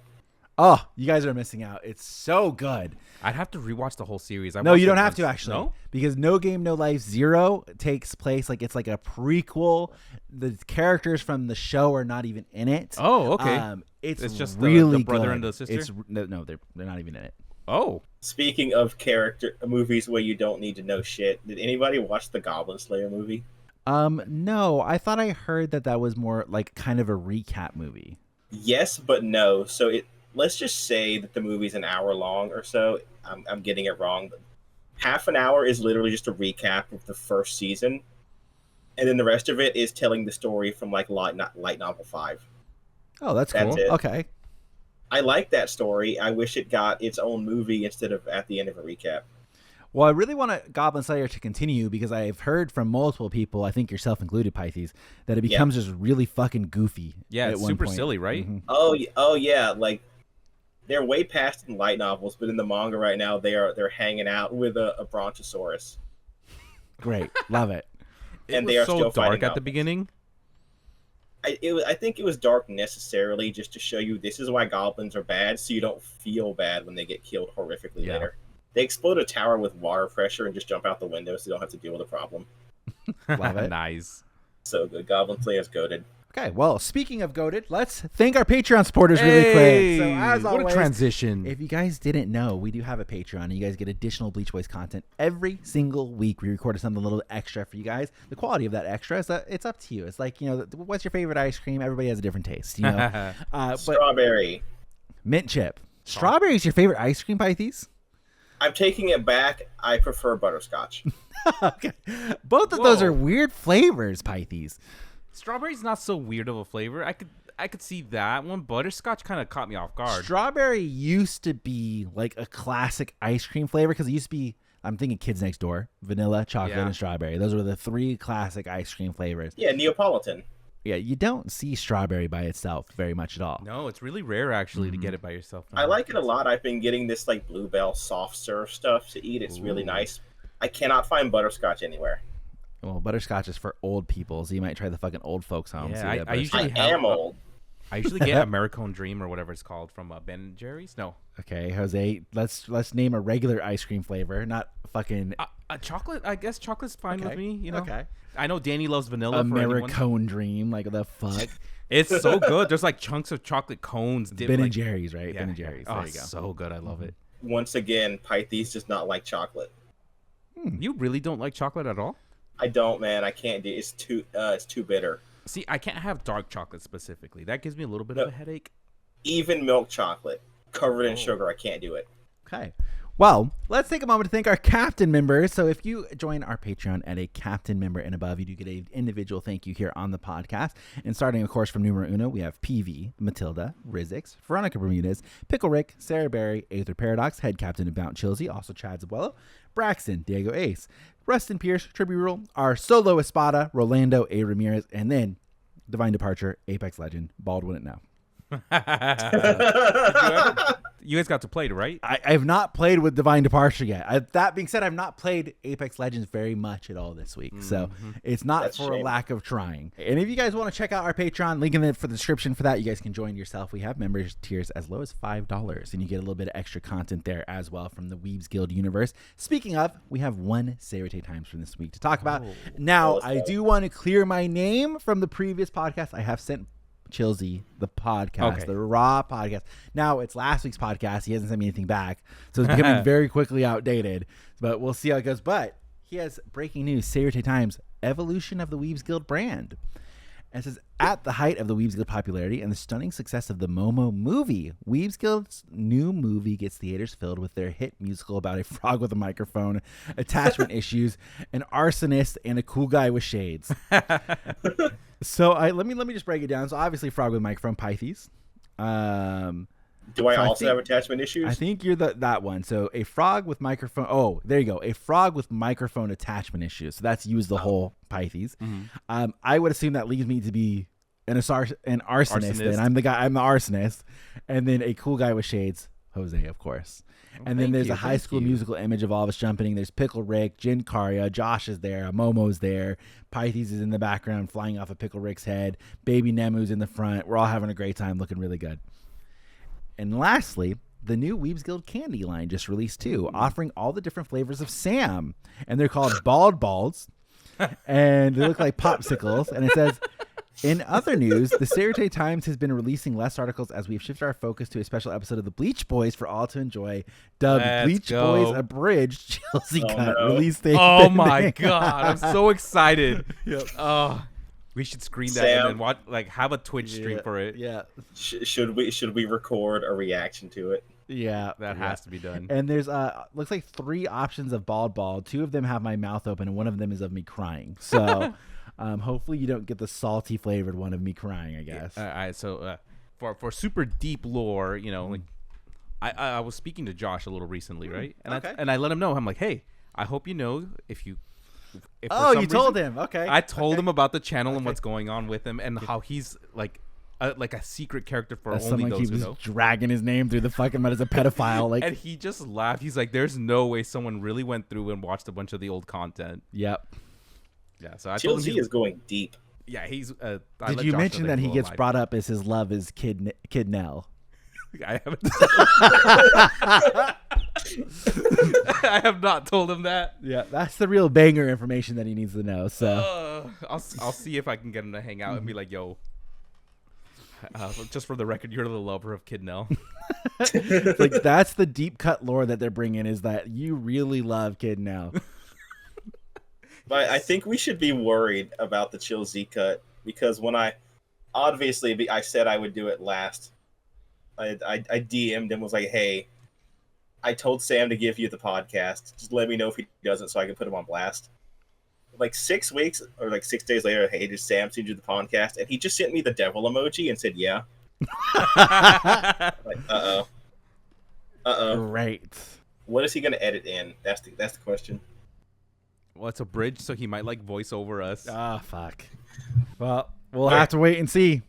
Oh, you guys are missing out. It's so good. I'd have to rewatch the whole series. No, watched you it don't have once. to actually. No? Because No Game No Life Zero takes place like it's like a prequel. The characters from the show are not even in it. Oh, okay. It's just really the brother good. and the sister? It's no, they're not even in it. Oh. Speaking of character movies where you don't need to know shit, did anybody watch the Goblin Slayer movie? No, I thought I heard that was more like kind of a recap movie. Yes, but no. So let's just say that the movie's an hour long or so. I'm getting it wrong, but half an hour is literally just a recap of the first season, and then the rest of it is telling the story from like light novel 5. Oh, that's That's cool. it. Okay. I like that story. I wish it got its own movie instead of at the end of a recap. Well, I really want Goblin Slayer to continue because I've heard from multiple people, I think yourself included, Pythes, that it becomes just really fucking goofy. Yeah, at it's one super point. silly, right? Mhm. Oh yeah, like they're way past in light novels, but in the manga right now they're hanging out with a brontosaurus. Great. Love it. It And was they are so still dark fighting at the goblins. beginning. I think it was dark necessarily just to show you this is why goblins are bad, so you don't feel bad when they get killed horrifically Yeah. later. They explode a tower with water pressure and just jump out the window, so you don't have to deal with a problem. Love it. Nice. So good. Goblin Slayer's goated. Okay, well, speaking of goated, let's thank our Patreon supporters really Hey, quick. So as what always, a transition. if you guys didn't know, we do have a Patreon, and you guys get additional Bleach Boys content every single week. We record something a little extra for you guys. The quality of that extra is it's up to you. It's like, what's your favorite ice cream? Everybody has a different taste, but Strawberry. mint chip. Strawberry is your favorite ice cream, Pythes? I'm taking it back. I prefer butterscotch. Okay. Both of those Whoa. are weird flavors, Pythes. Strawberry's not so weird of a flavor. I could see that one. Butterscotch kind of caught me off guard. Strawberry used to be like a classic ice cream flavor because it used to be, I'm thinking Kids Next Door, vanilla, chocolate, Yeah. and strawberry. Those were the 3 classic ice cream flavors. Yeah, Neapolitan. Yeah, you don't see strawberry by itself very much at all. No, it's really rare actually to get it by yourself. I like it a lot. I've been getting this like Bluebell soft serve stuff to eat. It's really Ooh. nice. I cannot find butterscotch anywhere. Well, butterscotch is for old people, so you might try the fucking old folks home. Yeah, See I that usually butterscotch. I have am old. I usually get American Dream or whatever it's called from Ben and Jerry's. No, Okay, Jose, let's name a regular ice cream flavor, not fucking chocolate. I guess chocolate's fine with me. Okay. I know Danny loves vanilla. For anyone. Americone Dream. Like, what the fuck? It's so good. There's like chunks of chocolate cones. Dipped, Ben like, and Jerry's, right? yeah, Ben and Jerry's. Oh, There you go. so good. I love it. Once again, Pythes does not like chocolate. You really don't like chocolate at all? I don't, man. I can't do. It's too bitter. See, I can't have dark chocolate specifically. That gives me a little bit No. of a headache. Even milk chocolate covered in Oh. sugar, I can't do it. Okay. Well, let's take a moment to thank our captain members. So if you join our Patreon at a captain member and above, you do get an individual thank you here on the podcast. And starting, of course, from numero uno, we have PV, Matilda, Rizix, Veronica Bermudez, Pickle Rick, Sarah Berry, Aether Paradox, Head Captain of Mount Chilsea, also Chad Zabuelo, Braxton, Diego Ace, Rustin Pierce, Tribute Rule, our solo Espada, Rolando A. Ramirez, and then Divine Departure, Apex Legend, Baldwin it now. You guys got to play it, right? I have not played with Divine Departure yet. That being said, I've not played Apex Legends very much at all this week. So it's not That's for a a shame. lack of trying. And if you guys want to check out our Patreon, link in the description for that. You guys can join yourself. We have members tiers as low as $5, and you get a little bit of extra content there as well from the Weebs Guild universe. Speaking of, we have one Seireitei Times from this week to talk about. Now, I do want to clear my name from the previous podcast. I have sent Chilsey the podcast, the raw podcast. Now it's last week's podcast. He hasn't sent me anything back, so it's becoming very quickly outdated. But we'll see how it goes. But he has breaking news: Seireitei Times evolution of the Weebs Guild brand. And it says, at the height of the Weebs Guild popularity and the stunning success of the Momo movie, Weebs Guild's new movie gets theaters filled with their hit musical about a frog with a microphone, attachment issues, an arsonist, and a cool guy with shades. So let me just break it down. So obviously, frog with a microphone, PITHES. Do I also have attachment issues? I think you're that one. So a frog with microphone. Oh, there you go. A frog with microphone attachment issues. So that's used the whole PITHES. I would assume that leads me to be an arsonist. Then I'm the arsonist, and then a cool guy with shades, Jose, of course. And then there's a High School Musical image of all of us jumping. There's Pickle Rick, Jin Karya, Josh is there, Momo's there, PITHES is in the background flying off of Pickle Rick's head, Baby Nemu's in the front. We're all having a great time, looking really good. And lastly, the new Weebs Guild candy line just released too, offering all the different flavors of Sam. And they're called Bald Balls. And they look like popsicles. And it says, in other news, the Seireitei Times has been releasing less articles as we've shifted our focus to a special episode of the Bleach Boys for all to enjoy, dubbed Bleach Boys Abridged Chelsea Cut. Release date. Oh my god, I'm so excited. Yep. Oh, we should screen that Sam. and then watch, have a Twitch stream for it. Yeah. Should we record a reaction to it? Yeah. That has to be done. And there's looks like 3 options of bald. 2 of them have my mouth open, and one of them is of me crying. So hopefully you don't get the salty flavored one of me crying, I guess. All right, so for super deep lore, like I was speaking to Josh a little recently, right? And I let him know. I'm like, hey, I hope you know if oh, you told him. Okay. I told him about the channel and what's going on with him and how he's like a secret character for only those who know. Dragging his name through the fucking mud as a pedophile. And he just laughed. He's like, "There's no way someone really went through and watched a bunch of the old content." Yep. Yeah. So I told him Chilsey is going deep. Yeah, he's. Did you mention that he gets brought up as his love is Kid Nell? I haven't. I have not told him that. Yeah, that's the real banger information that he needs to know. So I'll see if I can get him to hang out and be like, "Yo, just for the record, you're the lover of Kid Nell." like that's the deep cut lore that they're bringing, is that you really love Kid Nell. But I think we should be worried about the Chilsey cut, because when I said I would do it last. I DM'd him, was like, hey, I told Sam to give you the podcast. Just let me know if he doesn't so I can put him on blast. Like 6 weeks or like 6 days later, hey, did Sam send you the podcast? And he just sent me the devil emoji and said, yeah. Like, uh-oh. Great. What is he going to edit in? That's the question. Well, it's a bridge, so he might voice over us. Ah, fuck. Well, we'll have to wait and see.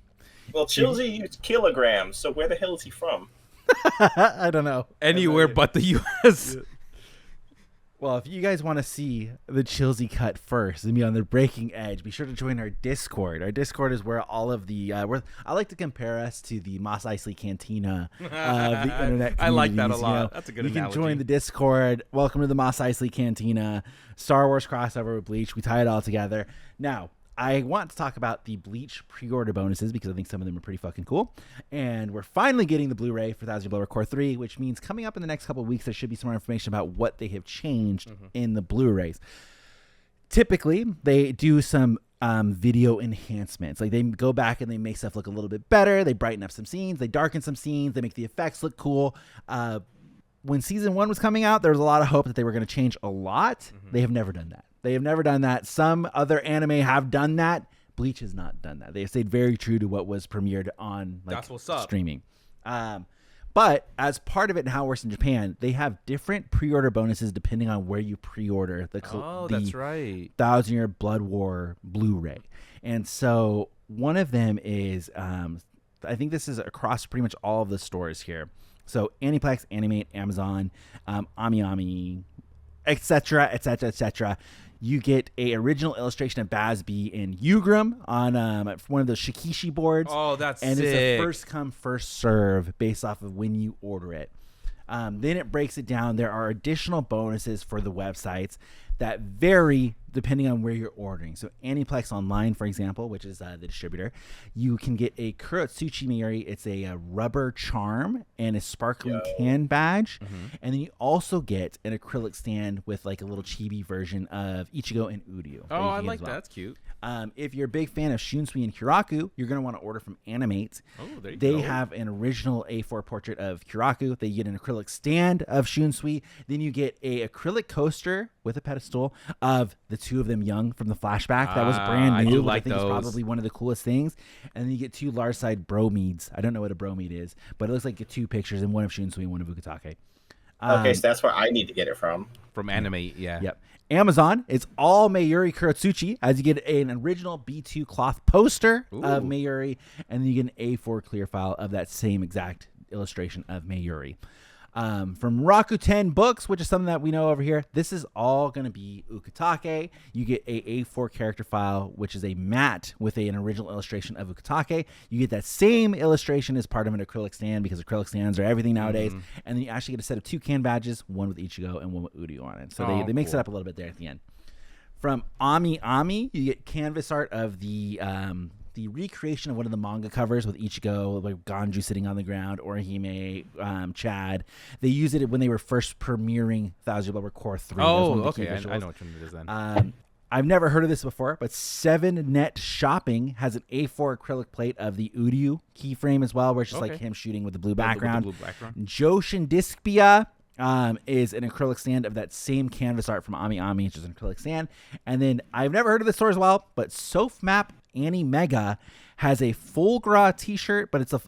Well, Chilsey used kilograms, so where the hell is he from? I don't know. Anywhere but the U.S. Well, if you guys want to see the Chilsey cut first and be on the breaking edge, be sure to join our Discord. Our Discord is where all of the I like to compare us to the Mos Eisley Cantina of the internet. I like that a lot. You know, that's a good You analogy. can join the Discord. Welcome to the Mos Eisley Cantina. Star Wars crossover with Bleach. We tie it all together. Now, I want to talk about the Bleach pre-order bonuses because I think some of them are pretty fucking cool. And we're finally getting the Blu-ray for Thousand-Year Blood War Core 3, which means coming up in the next couple of weeks, there should be some more information about what they have changed in the Blu-rays. Typically, they do some video enhancements. Like they go back and they make stuff look a little bit better. They brighten up some scenes. They darken some scenes. They make the effects look cool. when season 1 was coming out, there was a lot of hope that they were going to change a lot. Mm-hmm. They have never done that. They have never done that. Some other anime have done that. Bleach has not done that. They have stayed very true to what was premiered on like, That's what's up. streaming. But as part of it and how it works in Japan, they have different pre-order bonuses depending on where you pre-order That's right. Thousand-Year Blood War Blu-ray. And so one of them is, I think this is across pretty much all of the stores here. So Aniplex, Animate, Amazon, AmiAmi, etc., etc., etc. You get a original illustration of Bazby in Ugram on one of the Shikishi boards. Oh, that's and sick. it's a first come, first serve based off of when you order it. Then it breaks it down. There are additional bonuses for the websites that vary depending on where you're ordering. So Aniplex Online, for example, which is the distributor, you can get a Kurotsuchi Mayuri. It's a rubber charm and a sparkling can badge. And then you also get an acrylic stand with like a little chibi version of Ichigo and Uryu. Oh, I like that. That's cute. If you're a big fan of Shunsui and Kiraku, you're going to want to order from Animate. Oh, there you They go. have an original A4 portrait of Kiraku. They get an acrylic stand of Shunsui. Then you get a acrylic coaster with a pedestal of the two of them young from the flashback. That was brand I new. do which like I think those. is probably one of the coolest things. And then you get 2 large side bromides. I don't know what a bromide is, but it looks like 2 pictures, and one of Shunsui and one of Ukitake. Okay, so that's where I need to get it from. From Animate, yeah. Yep. Amazon, it's all Mayuri Kurotsuchi, as you get an original B2 cloth poster of Mayuri, and then you get an A4 clear file of that same exact illustration of Mayuri. From Rakuten Books, which is something that we know over here, this is all going to be Ukitake. You get a A4 character file, which is a matte with an original illustration of Ukitake. You get that same illustration as part of an acrylic stand, because acrylic stands are everything nowadays. And then you actually get a set of 2 can badges, one with Ichigo and one with Uryu on it. So they mix it up a little bit there at the end. From AmiAmi, you get canvas art of the recreation of one of the manga covers with Ichigo, like Ganju sitting on the ground, Orihime, Chad. They used it when they were first premiering Thousand-Year Blood War Core 3. Oh, okay. I know which one it is then. I've never heard of this before, but 7net Shopping has an A4 acrylic plate of the Uryu keyframe as well, where it's just like him shooting with the blue background. Kojien Dictionary is an acrylic stand of that same canvas art from AmiAmi, which is an acrylic stand. And then I've never heard of this store as well, but Sofmap Annie Mega has a full gra t-shirt, but it's a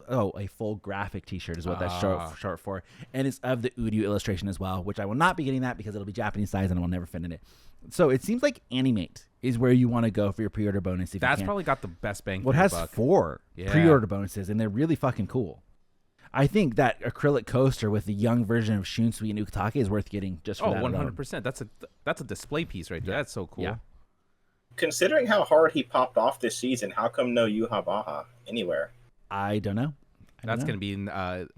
full graphic t-shirt is what that's short for. And it's of the Uryu illustration as well, which I will not be getting that because it'll be Japanese size and I will never fit in it. So it seems like Animate is where you want to go for your pre-order bonus. If That's you can. probably got the best bang for Well, it your has buck. 4 pre-order bonuses, and they're really fucking cool. I think that acrylic coaster with the young version of Shunsui and Ukitake is worth getting just for that alone. 100%. That's a display piece right there. That's so cool. Yeah. Considering how hard he popped off this season, how come no Yuha Baha anywhere? I don't know. That's going to be in,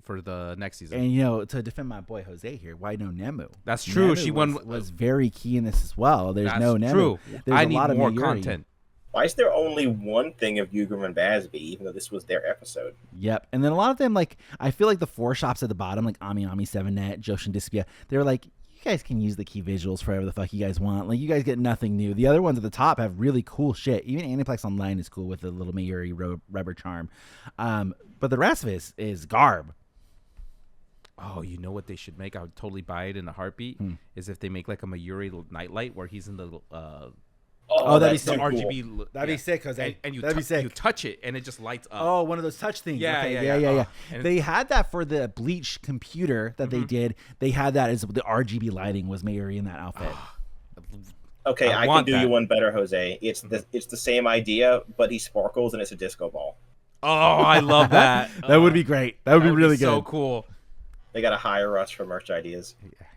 for the next season. And, to defend my boy Jose here, why no Nemu? That's true. Nemu She was very key in this as well. There's That's no Nemu. true. There's I a need lot of more Mayuri. content. Why is there only one thing of Yugram and Bazby, even though this was their episode? Yep. And then a lot of them, like, I feel like the 4 shops at the bottom, like AmiAmi, 7net, Joshin Dictionary, they were like, you guys can use the key visuals for whatever the fuck you guys want. Like, you guys get nothing new. The other ones at the top have really cool shit. Even Aniplex Online is cool with the little Mayuri rubber charm. But the rest of it is garb. Oh, you know what they should make? I would totally buy it in a heartbeat. Is if they make like a Mayuri nightlight where he's in the that'd be that's so too cool. RGB. That'd be sick, Jose. And you that'd be sick. You touch it and it just lights up. Oh, one of those touch things. Yeah, Okay, yeah. yeah. And They had that for the Bleach computer that they did. They had that as the RGB lighting was Mayuri in that outfit. Okay, I can want do that. you one better, Jose. It's the same idea, but he sparkles and it's a disco ball. Oh, I love that. That would be great. That would be really so good. cool. They got to hire us for merch ideas.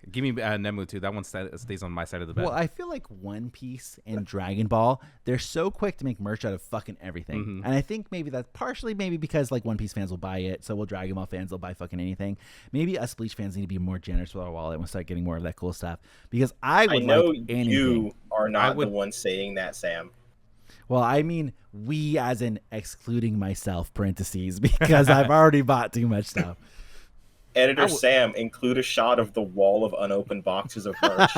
Give me Nemu too. That one stays on my side of the bed. Well, I feel like One Piece and Dragon Ball, they're so quick to make merch out of fucking everything. And I think maybe that's partially because like One Piece fans will buy it, so will Dragon Ball fans will buy fucking anything. Maybe us Bleach fans need to be more generous with our wallet and start getting more of that cool stuff. Because I know like anything. you are not the one saying that, Sam. Well, I mean we as in excluding myself, parentheses, because I've already bought too much stuff. Editor Sam, include a shot of the wall of unopened boxes of merch.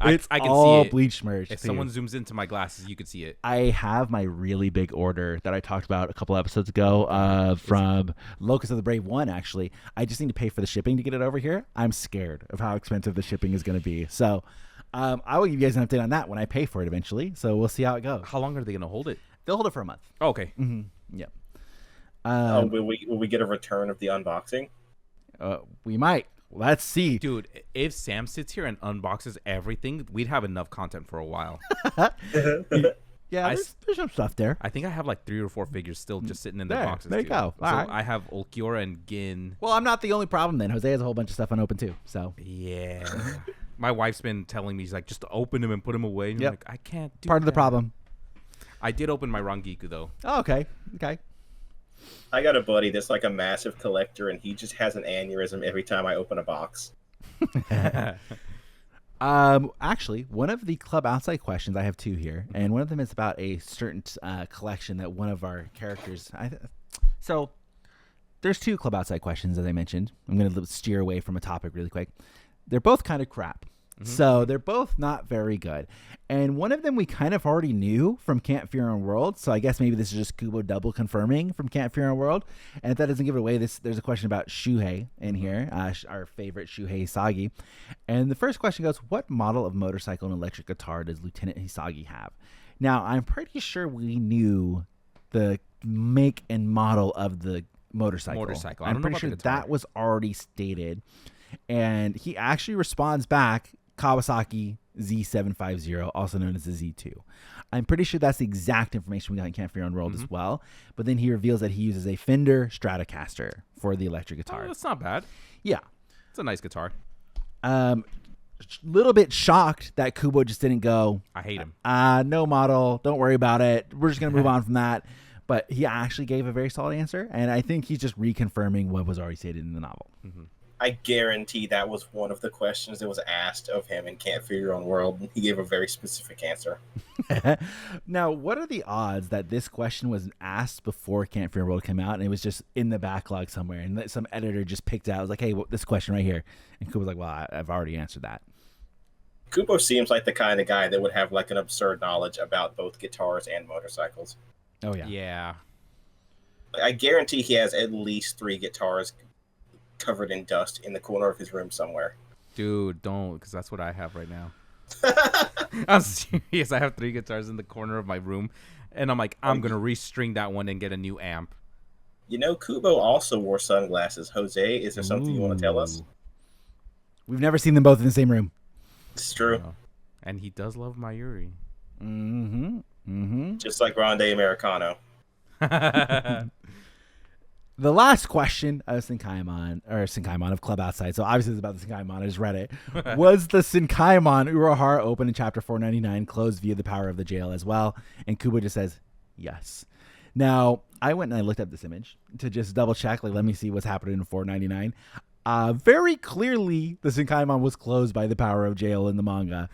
It's I can all see it. Bleach merch. If too. someone zooms into my glasses, you could see it. I have my really big order that I talked about a couple episodes ago from Locus of the Brave One, actually. I just need to pay for the shipping to get it over here. I'm scared of how expensive the shipping is going to be. So I will give you guys an update on that when I pay for it eventually. So we'll see how it goes. How long are they going to hold it? They'll hold it for a month. Oh, okay. Mm-hmm. Yep. Will we get a return of the unboxing? We might. Let's see. Dude, if Sam sits here and unboxes everything, we'd have enough content for a while. Yeah, there's some stuff there. I think I have like 3 or 4 figures still just sitting in the There, boxes. there you too. go. So All right. I have Ulquiorra and Gin. Well, I'm not the only problem then. Jose has a whole bunch of stuff unopened too. So Yeah. My wife's been telling me, she's like, just open them and put them away. And Yep. I'm like, I can't do part of the that. problem. I did open my Rangiku, though. Oh, okay. Okay. I got a buddy that's like a massive collector, and he just has an aneurysm every time I open a box. Actually, one of the Club Outside questions, I have 2 here, and one of them is about a certain collection that one of our characters. So there's 2 Club Outside questions, as I mentioned. I'm going to steer away from a topic really quick. They're both kind of crap. So they're both not very good. And one of them we kind of already knew from Can't Fear on World. So I guess maybe this is just Kubo double confirming from Can't Fear on World. And if that doesn't give it away, there's a question about Shuhei in here, our favorite Shuhei Hisagi. And the first question goes, what model of motorcycle and electric guitar does Lieutenant Hisagi have? Now, I'm pretty sure we knew the make and model of the motorcycle. I I'm don't know pretty about sure the guitar. that was already stated. And he actually responds back, Kawasaki Z750, also known as the Z2. I'm pretty sure that's the exact information we got in Can't Fear on World as well. But then he reveals that he uses a Fender Stratocaster for the electric guitar. Oh, that's not bad. Yeah. It's a nice guitar. Little bit shocked that Kubo just didn't go, I hate him. no model, don't worry about it. We're just going to move on from that. But he actually gave a very solid answer. And I think he's just reconfirming what was already stated in the novel. I guarantee that was one of the questions that was asked of him in Can't Fear Your Own World. He gave a very specific answer. Now, what are the odds that this question was asked before Can't Fear World came out and it was just in the backlog somewhere and that some editor just picked out, was like, hey, this question right here. And Kubo was like, well, I've already answered that. Kubo seems like the kind of guy that would have like an absurd knowledge about both guitars and motorcycles. Oh, yeah. Yeah. I guarantee he has at least 3 guitars covered in dust in the corner of his room somewhere. Dude, don't, because that's what I have right now. I'm serious. I have 3 guitars in the corner of my room, and I'm like, I'm going to restring that one and get a new amp. You know, Kubo also wore sunglasses. Jose, is there something you want to tell us? We've never seen them both in the same room. It's true. And he does love Mayuri. Just like Grande Americano. The last question of Senkaimon of Club Outside, so obviously it's about the Senkaimon, I just read it, was the Senkaimon Urahara open in chapter 499 closed via the power of the jail as well? And Kubo just says, yes. Now, I went and I looked up this image to just double check, like, let me see what's happening in 499. Very clearly, the Senkaimon was closed by the power of jail in the manga.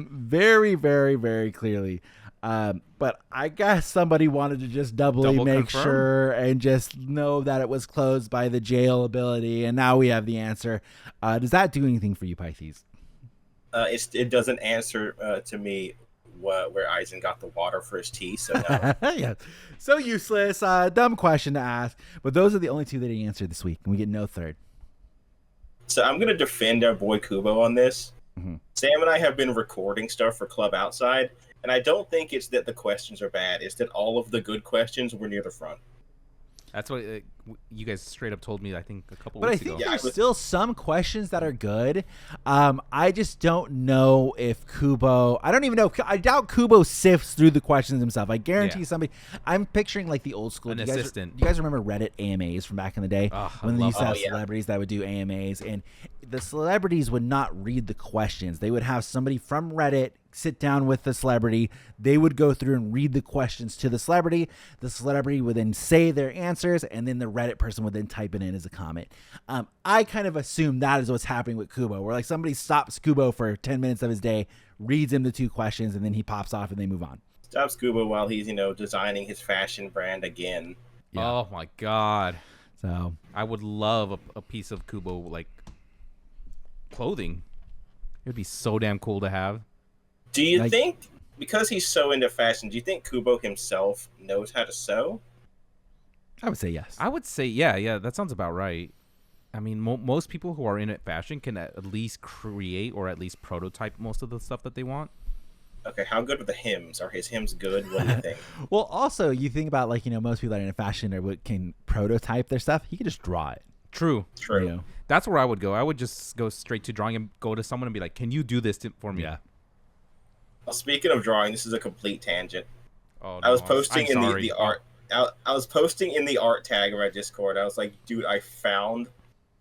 Very, very, very clearly. But I guess somebody wanted to just doubly make confirm? sure and just know that it was closed by the jail ability, and now we have the answer. Does that do anything for you, Pythes? It doesn't answer to me where Aizen got the water for his tea, so no. Yeah. So useless, dumb question to ask. But those are the only 2 that he answered this week, and we get no third. So I'm going to defend our boy Kubo on this. Sam and I have been recording stuff for Club Outside, and I don't think it's that the questions are bad. It's that all of the good questions were near the front. That's what you guys straight up told me, I think, a couple But I weeks think ago. there's still some questions that are good. I just don't know if Kubo... I don't even know. I doubt Kubo sifts through the questions himself. I guarantee somebody... I'm picturing like the old school... An Do you guys remember Reddit AMAs from back in the day? When they used to have celebrities that would do AMAs. And the celebrities would not read the questions. They would have somebody from Reddit sit down with the celebrity. They would go through and read the questions to the celebrity. The celebrity would then say their answers, and then the Reddit person would then type it in as a comment. I kind of assume that is what's happening with Kubo, where like somebody stops Kubo for 10 minutes of his day, reads him the 2 questions, and then he pops off and they move on. Stops Kubo while he's, designing his fashion brand again. Yeah. Oh my god. So I would love a piece of Kubo like clothing. It would be so damn cool to have. Do you think, because he's so into fashion, do you think Kubo himself knows how to sew? I would say yes. I would say yeah. That sounds about right. I mean, most people who are in it fashion can at least create or at least prototype most of the stuff that they want. Okay, how good are the hymns? Are his hymns good? What do you think? Well, also, you think about, like, most people that are in fashion or can prototype their stuff. You can just draw it. True. That's where I would go. I would just go straight to drawing and go to someone and be like, can you do this for me? Yeah. Well, speaking of drawing, this is a complete tangent. Oh, no, I was posting I'm in sorry. the art. I was posting in the art tag of my Discord. I was like, dude, I found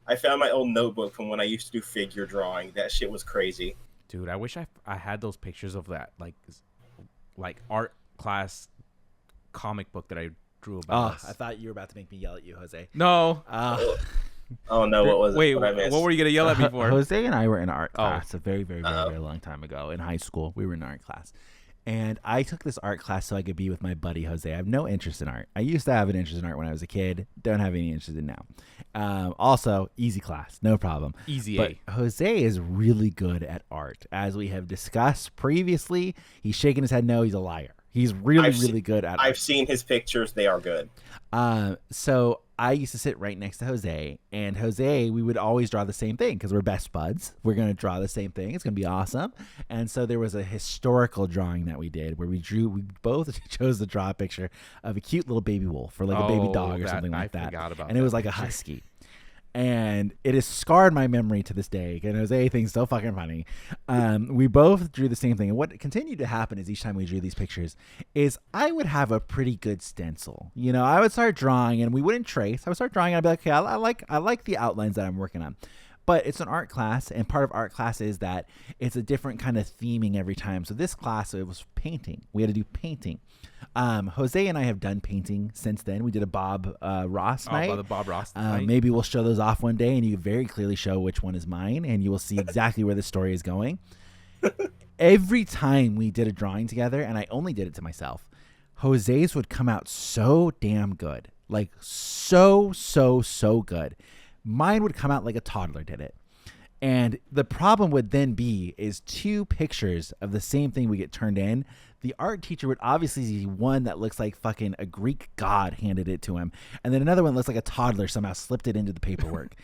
my old notebook from when I used to do figure drawing. That shit was crazy. Dude, I wish I had those pictures of that like art class comic book that I drew about us. I thought you were about to make me yell at you, Jose. No. Oh no, what was it? Wait, what were you gonna yell at me for? Jose and I were in art class a very, very, very, very long time ago in high school. We were in art class. And I took this art class so I could be with my buddy Jose. I have no interest in art. I used to have an interest in art when I was a kid. Don't have any interest in now. Also, easy class, no problem. Easy But A. Jose is really good at art. As we have discussed previously, he's shaking his head no, he's a liar. He's really good at art. I've seen his pictures. They are good. So I used to sit right next to Jose, and Jose, we would always draw the same thing because we're best buds. We're going to draw the same thing. It's going to be awesome. And so there was a historical drawing that we did where we both chose to draw a picture of a cute little baby wolf or like a baby dog or something like that. I forgot about and it was like a husky. And it has scarred my memory to this day. And Jose thinks so fucking funny. We both drew the same thing. And what continued to happen is each time we drew these pictures is I would have a pretty good stencil. I would start drawing and we wouldn't trace. I would start drawing and I'd be like, okay, I like the outlines that I'm working on. But it's an art class, and part of art class is that it's a different kind of theming every time. So this class, it was painting. We had to do painting. Jose and I have done painting since then. We did a Bob Ross night. The Bob Ross night. Maybe we'll show those off one day, and you can very clearly show which one is mine, and you will see exactly where the story is going. Every time we did a drawing together, and I only did it to myself, Jose's would come out so damn good. Like, so good. Mine would come out like a toddler did it. And the problem would then be is two pictures of the same thing would get turned in. The art teacher would obviously see one that looks like fucking a Greek god handed it to him. And then another one looks like a toddler somehow slipped it into the paperwork.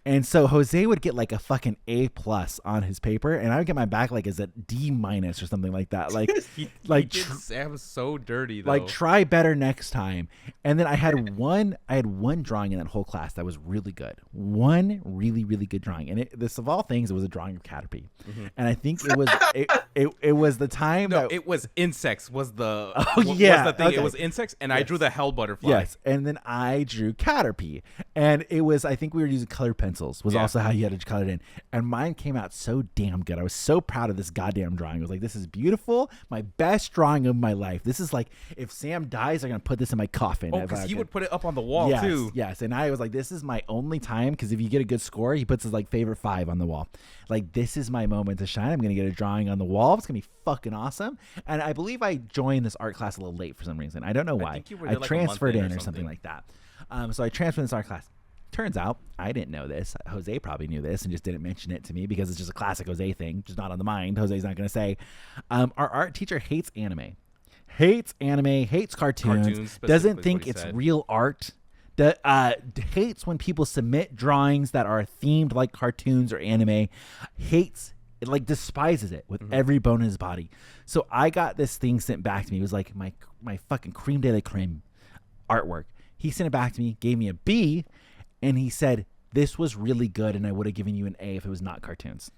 And so Jose would get like a fucking A+ on his paper. And I would get my back like as a D- or something like that. Like, he did Sam so dirty though. Like, try better next time. And then I had one drawing in that whole class that was really good. One really, really good drawing. And this of all things, it was a drawing of Caterpie. Mm-hmm. And I think it was it was the time that it was insects was the was the thing. Okay. It was insects, and I drew the hell butterfly. Yes, and then I drew Caterpie, and it was, I think we were using colored pencils was also how you had to color it in, and mine came out so damn good. I was so proud of this goddamn drawing. I was like, this is beautiful, my best drawing of my life. This is like, if Sam dies, I'm gonna put this in my coffin. Oh, because he would put it up on the wall too. Yes, and I was like, this is my only time, because if you get a good score, he puts his like favorite 5 on the wall. Like, this is my moment to shine. I'm gonna get a drawing on the wall. It's gonna be fucking awesome. And I believe I joined this art class a little late for some reason. I don't know why. I transferred in or something like that. So I transferred in this art class. Turns out I didn't know this. Jose probably knew this and just didn't mention it to me because it's just a classic Jose thing, just not on the mind. Jose's not going to say. Our art teacher hates anime, hates cartoons doesn't think it's real art. Hates when people submit drawings that are themed like cartoons or anime. Hates it, like despises it with every bone in his body. So I got this thing sent back to me. It was like my fucking creme de la creme artwork. He sent it back to me, gave me a B, and he said, this was really good, and I would have given you an A if it was not cartoons.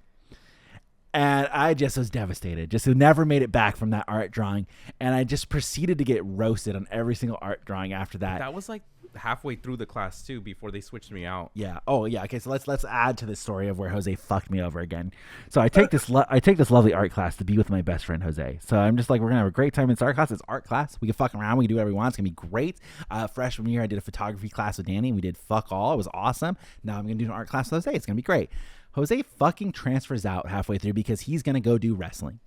And I just was devastated. Just never made it back from that art drawing. And I just proceeded to get roasted on every single art drawing after that. That was like halfway through the class too before they switched me out. Yeah. Oh yeah. Okay. So let's add to this story of where Jose fucked me over again. So I take this lovely art class to be with my best friend Jose. So I'm just like, we're gonna have a great time in this art class. It's art class. We can fuck around. We can do whatever we want. It's gonna be great. Freshman year, I did a photography class with Danny. We did fuck all. It was awesome. Now I'm gonna do an art class with Jose. It's gonna be great. Jose fucking transfers out halfway through because he's gonna go do wrestling.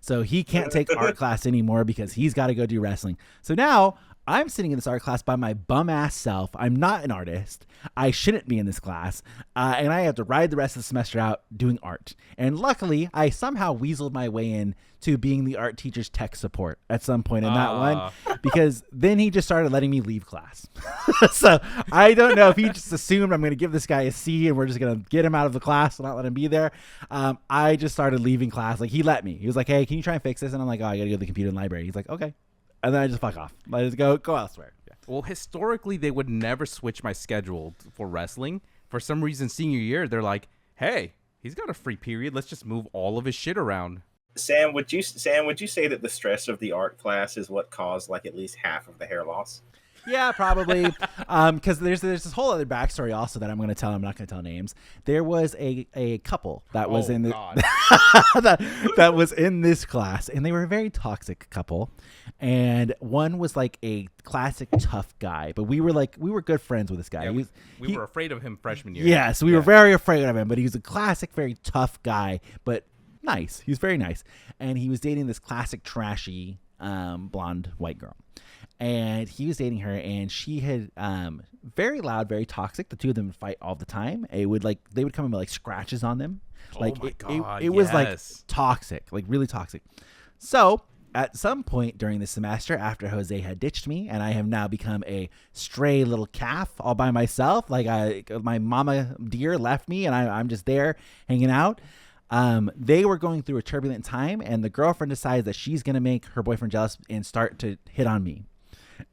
So he can't take art class anymore because he's got to go do wrestling. So now I'm sitting in this art class by my bum ass self. I'm not an artist. I shouldn't be in this class. And I have to ride the rest of the semester out doing art. And luckily, I somehow weaseled my way in to being the art teacher's tech support at some point in that one, because then he just started letting me leave class. So I don't know if he just assumed I'm going to give this guy a C and we're just going to get him out of the class and not let him be there. I just started leaving class. Like, he let me. He was like, hey, can you try and fix this? And I'm like, oh, I got to go to the computer and library. He's like, okay. And then I just fuck off. I just go elsewhere. Yeah. Well, historically, they would never switch my schedule for wrestling. For some reason, senior year, they're like, hey, he's got a free period. Let's just move all of his shit around. Sam, would you say that the stress of the art class is what caused like at least half of the hair loss? Yeah, probably. Because there's this whole other backstory also that I'm going to tell. I'm not going to tell names. There was a couple that was in the that was in this class, and they were a very toxic couple. And one was like a classic tough guy, but we were good friends with this guy. Yeah, we were afraid of him freshman year. Yes, we were very afraid of him, but he was a classic, very tough guy, but nice. He was very nice, and he was dating this classic trashy blonde white girl. And he was dating her, and she had very loud, very toxic. The two of them would fight all the time. They would come in with like scratches on them. Like, oh my God, it was like toxic, like really toxic. So at some point during the semester, after Jose had ditched me, and I have now become a stray little calf all by myself, like my mama deer left me, and I'm just there hanging out. They were going through a turbulent time, and the girlfriend decides that she's going to make her boyfriend jealous and start to hit on me.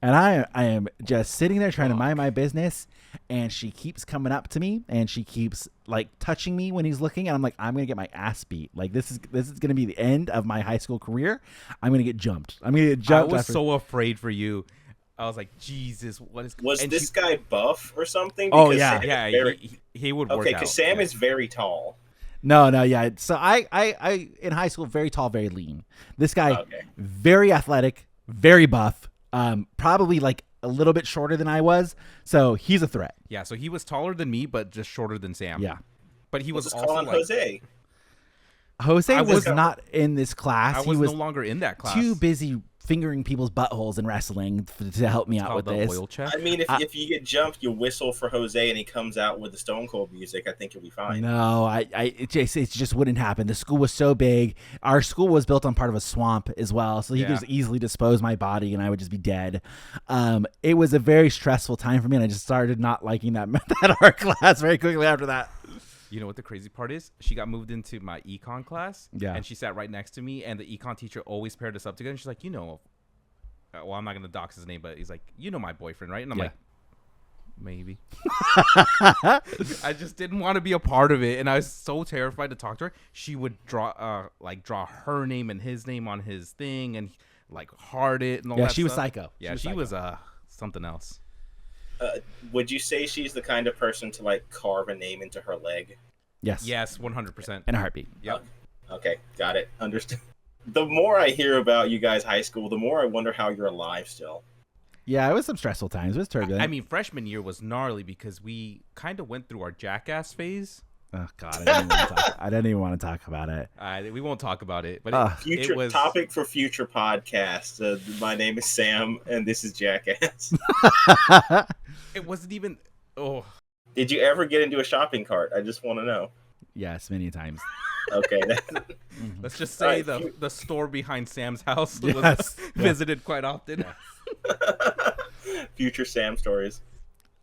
And I am just sitting there trying to mind my business, and she keeps coming up to me, and she keeps like touching me when he's looking, and I'm like, I'm going to get my ass beat. Like, this is going to be the end of my high school career. I'm going to get jumped. I was so afraid for you. I was like, Jesus, what is... Was this guy buff or something? Oh, Because yeah. Sam He would work out. Okay, because Sam is very tall. No, yeah. So I in high school, very tall, very lean. This guy, very athletic, very buff, probably like a little bit shorter than I was. So he's a threat. Yeah, so he was taller than me, but just shorter than Sam. Yeah. But he was also also like... Jose. Jose was not in this class. He was no longer in that class. Too busy fingering people's buttholes in wrestling to help me out with this. Oil check. I mean, if you get jumped, you whistle for Jose and he comes out with the Stone Cold music. I think you'll be fine. No, it just wouldn't happen. The school was so big. Our school was built on part of a swamp as well, so he could just easily dispose my body and I would just be dead. It was a very stressful time for me, and I just started not liking that art class very quickly after that. You know what the crazy part is? She got moved into my econ class, and she sat right next to me, and the econ teacher always paired us up together. And she's like, well, I'm not going to dox his name, but he's like, my boyfriend, right? And I'm like, maybe. I just didn't want to be a part of it, and I was so terrified to talk to her. She would draw her name and his name on his thing, and like heart it and all that stuff. Yeah, she was psycho. Yeah, she was something else. Would you say she's the kind of person to like carve a name into her leg? Yes. Yes, 100%. In a heartbeat. Yep. Okay, got it. Understood. The more I hear about you guys' high school, the more I wonder how you're alive still. Yeah, it was some stressful times. It was turbulent. I mean, freshman year was gnarly because we kind of went through our jackass phase. Oh God, I didn't even want to talk about it. We won't talk about it. But future it was... topic for future podcasts. My name is Sam, and this is Jackass. It wasn't even. Oh. Did you ever get into a shopping cart? I just want to know. Yes, many times. Okay. Let's just say the store behind Sam's house was visited quite often. Future Sam stories.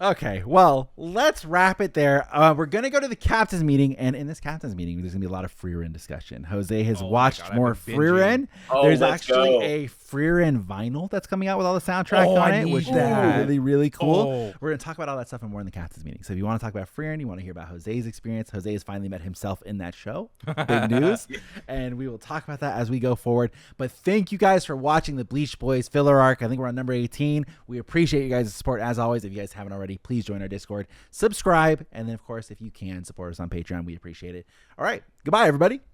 Okay, well, let's wrap it there. We're going to go to the captain's meeting, and in this captain's meeting, there's going to be a lot of Frieren discussion. Jose has watched more Frieren. There's actually a Frieren vinyl that's coming out with all the soundtrack on it, which is really, really cool. We're going to talk about all that stuff and more in the captain's meeting. So if you want to talk about Frieren, you want to hear about Jose's experience, Jose has finally met himself in that show. Big news. And we will talk about that as we go forward. But thank you guys for watching the Bleach Boys filler arc. I think we're on number 18. We appreciate you guys' support as always. If you guys haven't already, please join our Discord, subscribe, and then of course if you can support us on Patreon, we appreciate it. All right, goodbye everybody.